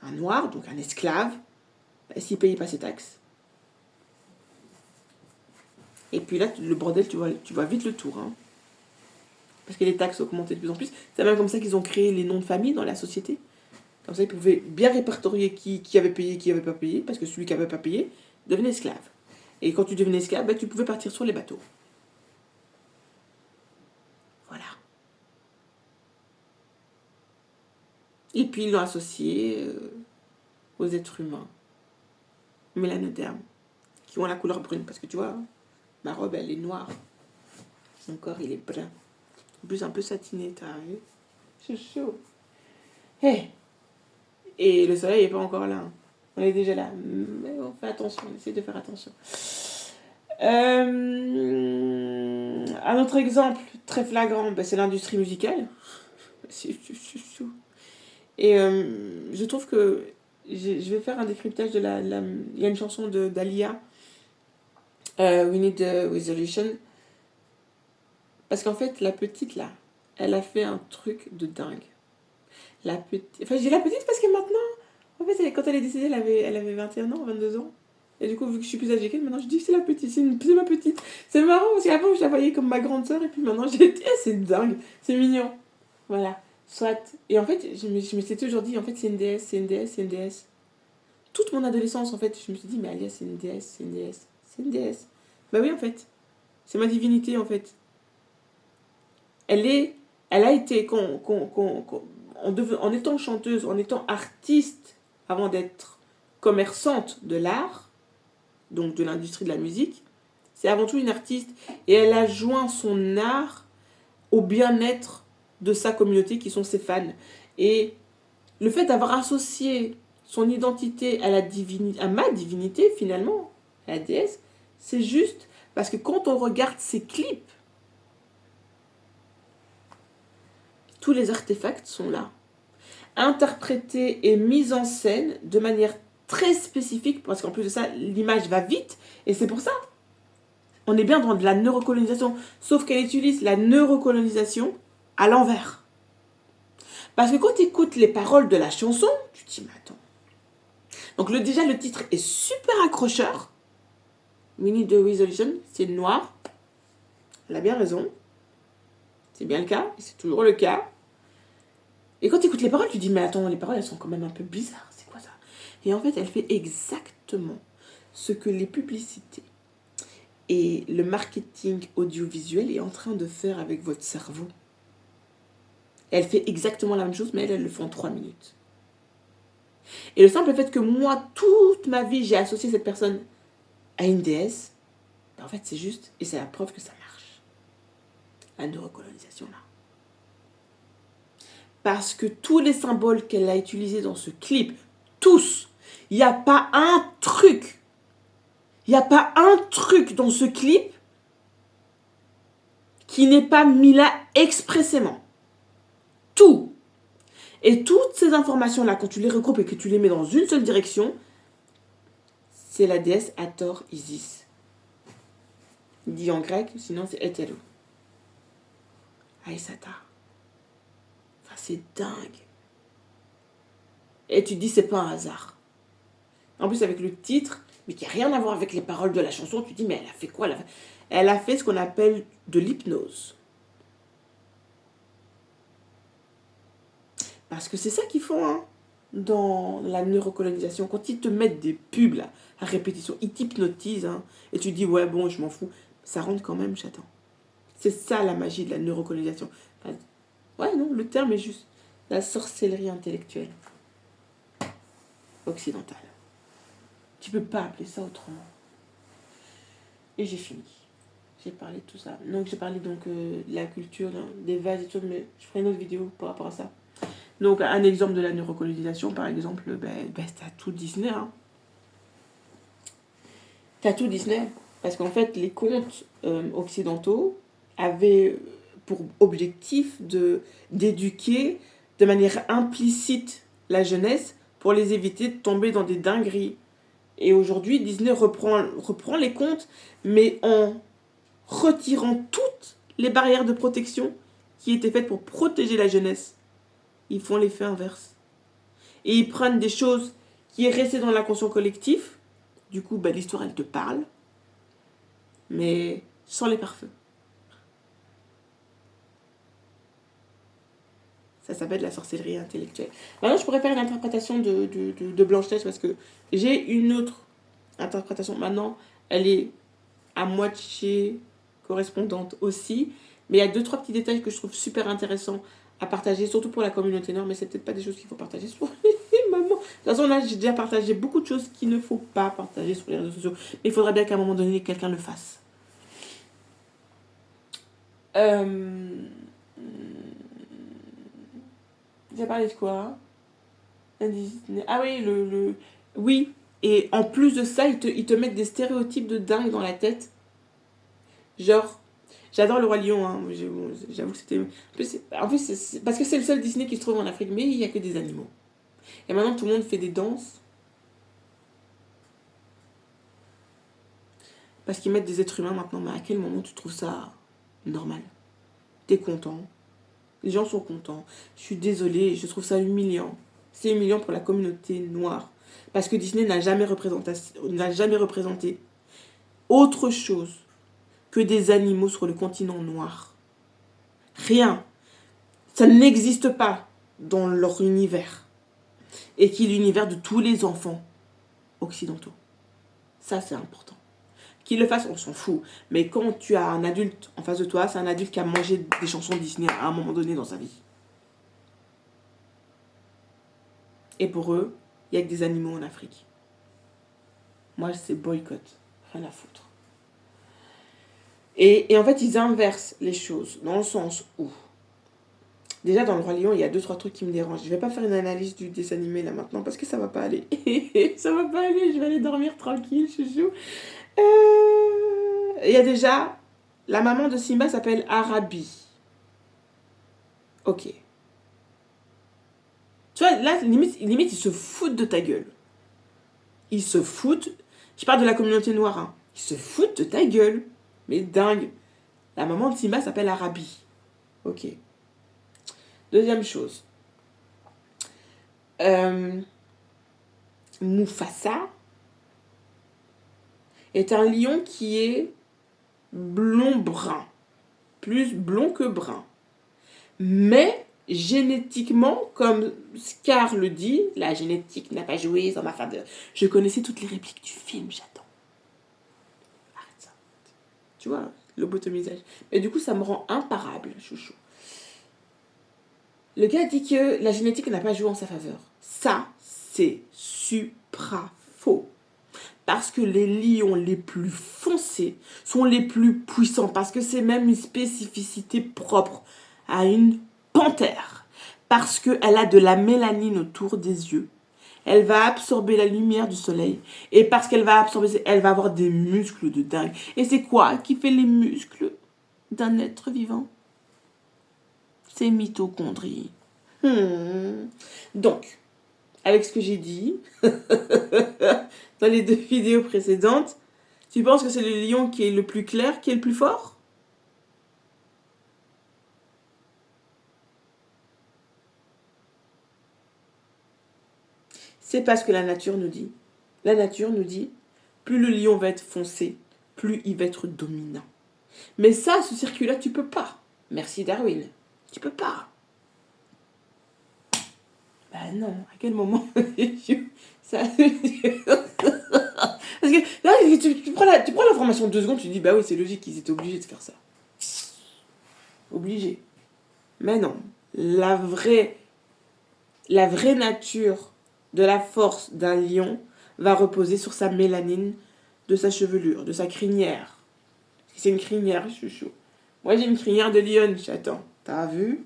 un noir, donc un esclave, s'il ne payait pas ses taxes. Et puis là, le bordel, tu vois vite le tour. Hein. Parce que les taxes augmentaient de plus en plus. C'est même comme ça qu'ils ont créé les noms de famille dans la société. Comme ça, ils pouvaient bien répertorier qui avait payé, qui n'avait pas payé, parce que celui qui n'avait pas payé devenait esclave. Et quand tu devenais esclave, tu pouvais partir sur les bateaux. Voilà. Et puis, ils l'ont associé aux êtres humains, mélanodermes, qui ont la couleur brune. Parce que tu vois, ma robe, elle est noire. Mon corps, il est brun. En plus, un peu satiné, t'as vu? C'est chaud. Hey. Et le soleil n'est pas encore là. On est déjà là. Mais on fait attention, on essaie de faire attention. Un autre exemple très flagrant, c'est l'industrie musicale. Et je trouve que je vais faire un décryptage de il y a une chanson d'Alia, We Need a Resolution. Parce qu'en fait, la petite là, elle a fait un truc de dingue. La petite... Enfin, je dis la petite parce que maintenant, en fait, quand elle est décédée, elle avait 21 ans, 22 ans. Et du coup, vu que je suis plus âgée qu'elle, maintenant je dis que c'est la petite, c'est ma petite. C'est marrant parce qu'avant, je la voyais comme ma grande sœur et puis maintenant, j'ai dit, c'est dingue, c'est mignon. Voilà, soit. Et en fait, je me suis toujours dit, en fait, c'est une déesse, c'est une déesse, c'est une déesse. Toute mon adolescence, en fait, je me suis dit, mais Alia, c'est une déesse, c'est une déesse, c'est une déesse. Bah oui, en fait, c'est ma divinité, en fait. Elle a été, en étant chanteuse, en étant artiste, avant d'être commerçante de l'art, donc de l'industrie de la musique, c'est avant tout une artiste. Et elle a joint son art au bien-être de sa communauté, qui sont ses fans. Et le fait d'avoir associé son identité à ma divinité, finalement, à la déesse, c'est juste parce que quand on regarde ses clips, tous les artefacts sont là, interprétés et mis en scène de manière très spécifique, parce qu'en plus de ça, l'image va vite, et c'est pour ça. On est bien dans de la neurocolonisation, sauf qu'elle utilise la neurocolonisation à l'envers. Parce que quand tu écoutes les paroles de la chanson, tu te dis, mais attends. Donc déjà, le titre est super accrocheur. We Need a Resolution, c'est noir. Elle a bien raison. C'est bien le cas, et c'est toujours le cas. Et quand tu écoutes les paroles, tu te dis, mais attends, les paroles, elles sont quand même un peu bizarres. C'est quoi ça? Et en fait, elle fait exactement ce que les publicités et le marketing audiovisuel est en train de faire avec votre cerveau. Elle fait exactement la même chose, mais elle le fait en 3 minutes. Et le simple fait que moi, toute ma vie, j'ai associé cette personne à une déesse, en fait, c'est juste, et c'est la preuve que ça marche. La neurocolonisation, là. Parce que tous les symboles qu'elle a utilisés dans ce clip, tous, il n'y a pas un truc, dans ce clip qui n'est pas mis là expressément. Tout. Et toutes ces informations-là, quand tu les regroupes et que tu les mets dans une seule direction, c'est la déesse Hathor Isis. Dit en grec, sinon c'est Hétéro. Aïsata. Enfin, c'est dingue. Et tu te dis, c'est pas un hasard. En plus, avec le titre, mais qui n'a rien à voir avec les paroles de la chanson, tu te dis, mais elle a fait quoi? Elle a fait ce qu'on appelle de l'hypnose. Parce que c'est ça qu'ils font, hein, dans la neurocolonisation. Quand ils te mettent des pubs, là, à répétition, ils t'hypnotisent, hein, et tu dis, ouais, bon, je m'en fous. Ça rentre quand même, j'attends. C'est ça la magie de la neurocolonisation. Enfin, ouais, non, le terme est juste la sorcellerie intellectuelle occidentale. Tu peux pas appeler ça autrement. Et j'ai fini. J'ai parlé de tout ça. Donc j'ai parlé donc de la culture, des vases et tout, mais je ferai une autre vidéo par rapport à ça. Donc un exemple de la neurocolonisation, par exemple, t'as tout Disney. Hein. T'as tout Disney. Parce qu'en fait, les contes occidentaux avaient pour objectif d'éduquer de manière implicite la jeunesse pour les éviter de tomber dans des dingueries. Et aujourd'hui, Disney reprend les contes, mais en retirant toutes les barrières de protection qui étaient faites pour protéger la jeunesse. Ils font l'effet inverse. Et ils prennent des choses qui est restées dans l'inconscient collectif. Du coup, l'histoire, elle te parle. Mais sans les pare-feux. Ça s'appelle la sorcellerie intellectuelle. Maintenant, je pourrais faire une interprétation de Blanche-Neige parce que j'ai une autre interprétation. Maintenant, elle est à moitié correspondante aussi. Mais il y a 2-3 petits détails que je trouve super intéressants à partager, surtout pour la communauté noire. Mais c'est peut-être pas des choses qu'il faut partager sur maman. De toute façon, là, j'ai déjà partagé beaucoup de choses qu'il ne faut pas partager sur les réseaux sociaux. Mais il faudrait bien qu'à un moment donné, quelqu'un le fasse. J'ai parlé de quoi? Ah oui, oui, et en plus de ça, ils te mettent des stéréotypes de dingue dans la tête. Genre, j'adore le Roi Lion, hein. J'avoue que c'était... En plus, c'est parce que c'est le seul Disney qui se trouve en Afrique, mais il n'y a que des animaux. Et maintenant, tout le monde fait des danses. Parce qu'ils mettent des êtres humains maintenant, mais à quel moment tu trouves ça normal? T'es content? Les gens sont contents. Je suis désolée, je trouve ça humiliant. C'est humiliant pour la communauté noire. Parce que Disney n'a jamais représenté autre chose que des animaux sur le continent noir. Rien. Ça n'existe pas dans leur univers. Et qui est l'univers de tous les enfants occidentaux. Ça, c'est important. Qu'ils le fassent, on s'en fout. Mais quand tu as un adulte en face de toi, c'est un adulte qui a mangé des chansons Disney à un moment donné dans sa vie. Et pour eux, il n'y a que des animaux en Afrique. Moi, c'est boycott. Rien à foutre. Et en fait, ils inversent les choses. Dans le sens où... Déjà, dans le Roi Lion, il y a 2-3 trucs qui me dérangent. Je ne vais pas faire une analyse du dessin animé là maintenant parce que ça ne va pas aller. Ça ne va pas aller. Je vais aller dormir tranquille, chouchou. Il y a déjà... La maman de Simba s'appelle Arabi. Ok. Tu vois, là, limite, ils se foutent de ta gueule. Ils se foutent... Je parle de la communauté noire, hein. Ils se foutent de ta gueule. Mais dingue. La maman de Simba s'appelle Arabi. Ok. Deuxième chose. Mufasa est un lion qui est blond-brun. Plus blond que brun. Mais génétiquement, comme Scar le dit, la génétique n'a pas joué en ma faveur. Je connaissais toutes les répliques du film, j'attends. Arrête ça. Tu vois, lobotomisage. Mais du coup, ça me rend imparable, chouchou. Le gars dit que la génétique n'a pas joué en sa faveur. Ça, c'est supra faux. Parce que les lions les plus foncés sont les plus puissants. Parce que c'est même une spécificité propre à une panthère. Parce qu'elle a de la mélanine autour des yeux. Elle va absorber la lumière du soleil. Et parce qu'elle va absorber, elle va avoir des muscles de dingue. Et c'est quoi qui fait les muscles d'un être vivant? C'est mitochondrie. Donc, avec ce que j'ai dit dans les 2 vidéos précédentes, tu penses que c'est le lion qui est le plus clair, qui est le plus fort? C'est parce que la nature nous dit. La nature nous dit, plus le lion va être foncé, plus il va être dominant. Mais ça, ce circuit-là, tu peux pas. Merci Darwin. Tu peux pas. Bah non, à quel moment ça... Parce que là, tu prends l'information de 2 secondes, tu te dis, bah oui, c'est logique qu'ils étaient obligés de faire ça. Obligé. Mais non. La vraie nature de la force d'un lion va reposer sur sa mélanine, de sa chevelure, de sa crinière. C'est une crinière, chouchou. Moi, j'ai une crinière de lion, chaton. T'as vu?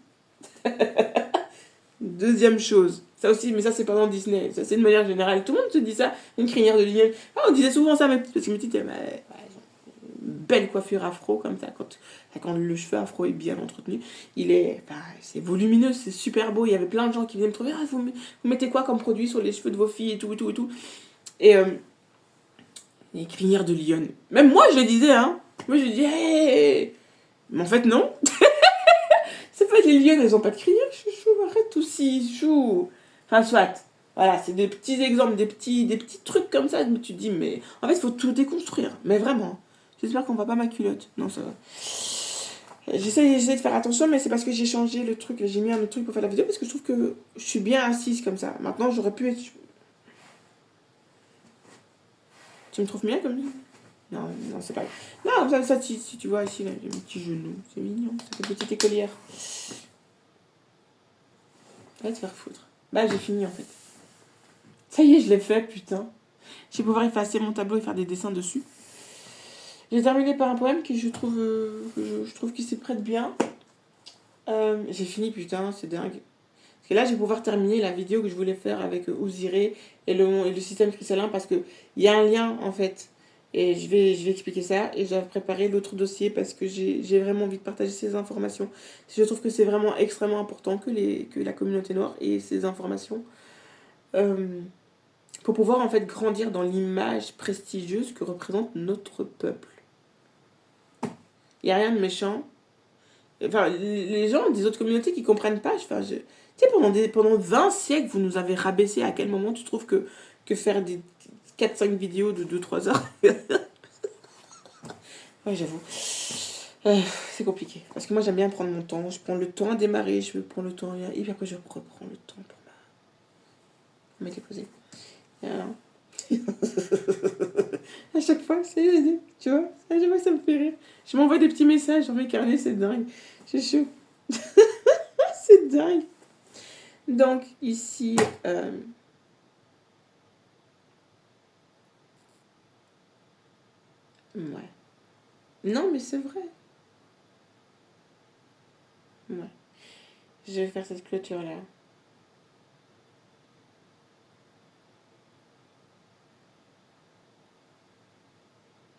Deuxième chose. Ça aussi, mais ça, c'est pas dans Disney. Ça, c'est de manière générale. Tout le monde se dit ça, une crinière de lion. Ah, on disait souvent ça, parce que mes petites, une belle coiffure afro, comme ça, quand le cheveu afro est bien entretenu. C'est volumineux, c'est super beau. Il y avait plein de gens qui venaient me trouver. Ah, vous mettez quoi comme produit sur les cheveux de vos filles et tout, et tout, et tout. Et les crinières de lion. Même moi, je le disais, hein. Moi, je dis, hey! Mais en fait, non. C'est pas les lionnes, elles ont pas de crinière, chouchou. Arrête aussi, chou. Enfin, soit. Voilà, c'est des petits exemples, des petits trucs comme ça. Mais tu te dis, mais en fait, il faut tout déconstruire. Mais vraiment. J'espère qu'on voit pas ma culotte. Non, ça va. J'essaie de faire attention, mais c'est parce que j'ai changé le truc. J'ai mis un autre truc pour faire la vidéo parce que je trouve que je suis bien assise comme ça. Maintenant, j'aurais pu être... Tu me trouves bien comme ça? Non, c'est pas... Non, ça si tu vois ici, là, j'ai mes petits genoux. C'est mignon, ça fait petite écolière. Va te faire foutre. Bah, j'ai fini, en fait. Ça y est, je l'ai fait, putain. Je vais pouvoir effacer mon tableau et faire des dessins dessus. J'ai terminé par un poème que je trouve qu'il s'y prête bien. J'ai fini, putain, c'est dingue. Parce que là, je vais pouvoir terminer la vidéo que je voulais faire avec Ouziré et le système cristallin parce qu'il y a un lien, en fait. Et je vais expliquer ça. Et je vais préparer l'autre dossier parce que j'ai vraiment envie de partager ces informations. Je trouve que c'est vraiment extrêmement important que la communauté noire ait ces informations. Pour pouvoir, en fait, grandir dans l'image prestigieuse que représente notre peuple. Il n'y a rien de méchant. Enfin, les gens des autres communautés qui ne comprennent pas, tu sais, pendant 20 siècles, vous nous avez rabaissé. À quel moment tu trouves que faire des 4-5 vidéos de 2-3 heures Ouais, j'avoue. C'est compliqué. Parce que moi, j'aime bien prendre mon temps. Je prends le temps à démarrer, je prends le temps et puis après, je reprends le temps pour me déposer. Voilà. À chaque fois, tu vois, à chaque fois, ça me fait rire. Je m'envoie des petits messages sur mes carnets, c'est dingue. Je suis chaud. C'est dingue. Donc, ici, ouais. Non, mais c'est vrai. Ouais. Je vais faire cette clôture-là.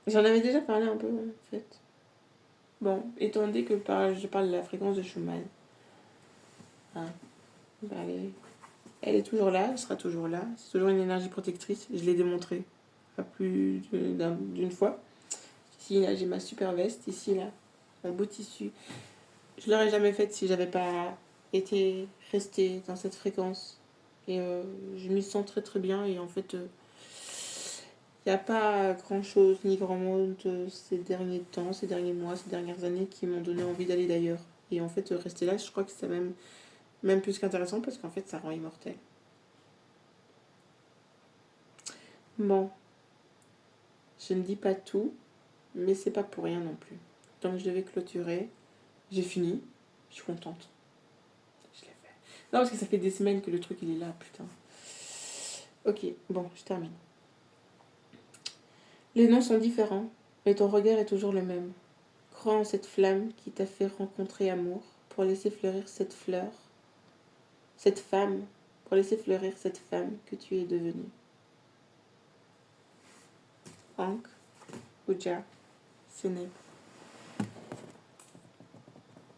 J'en avais déjà parlé un peu, en fait. Bon, étant donné que je parle de la fréquence de Schumann. Hein, bah, elle est toujours là, elle sera toujours là. C'est toujours une énergie protectrice. Je l'ai démontré pas plus d'une fois. Ici, là, j'ai ma super veste. Ici, là, un beau tissu. Je l'aurais jamais faite si j'avais pas été restée dans cette fréquence. Et je m'y sens très très bien. Et en fait, il n'y a pas grand chose ni grand monde ces derniers temps, ces derniers mois, ces dernières années qui m'ont donné envie d'aller d'ailleurs. Et en fait, rester là, je crois que c'est même plus qu'intéressant parce qu'en fait, ça rend immortel. Bon, je ne dis pas tout, mais c'est pas pour rien non plus. Donc je devais clôturer. J'ai fini. Je suis contente. Je l'ai fait. Non, parce que ça fait des semaines que le truc il est là, putain. Ok, bon, je termine. Les noms sont différents, mais ton regard est toujours le même. Crois en cette flamme qui t'a fait rencontrer amour pour laisser fleurir cette fleur, cette femme, pour laisser fleurir cette femme que tu es devenue. Hank Oja Seneb.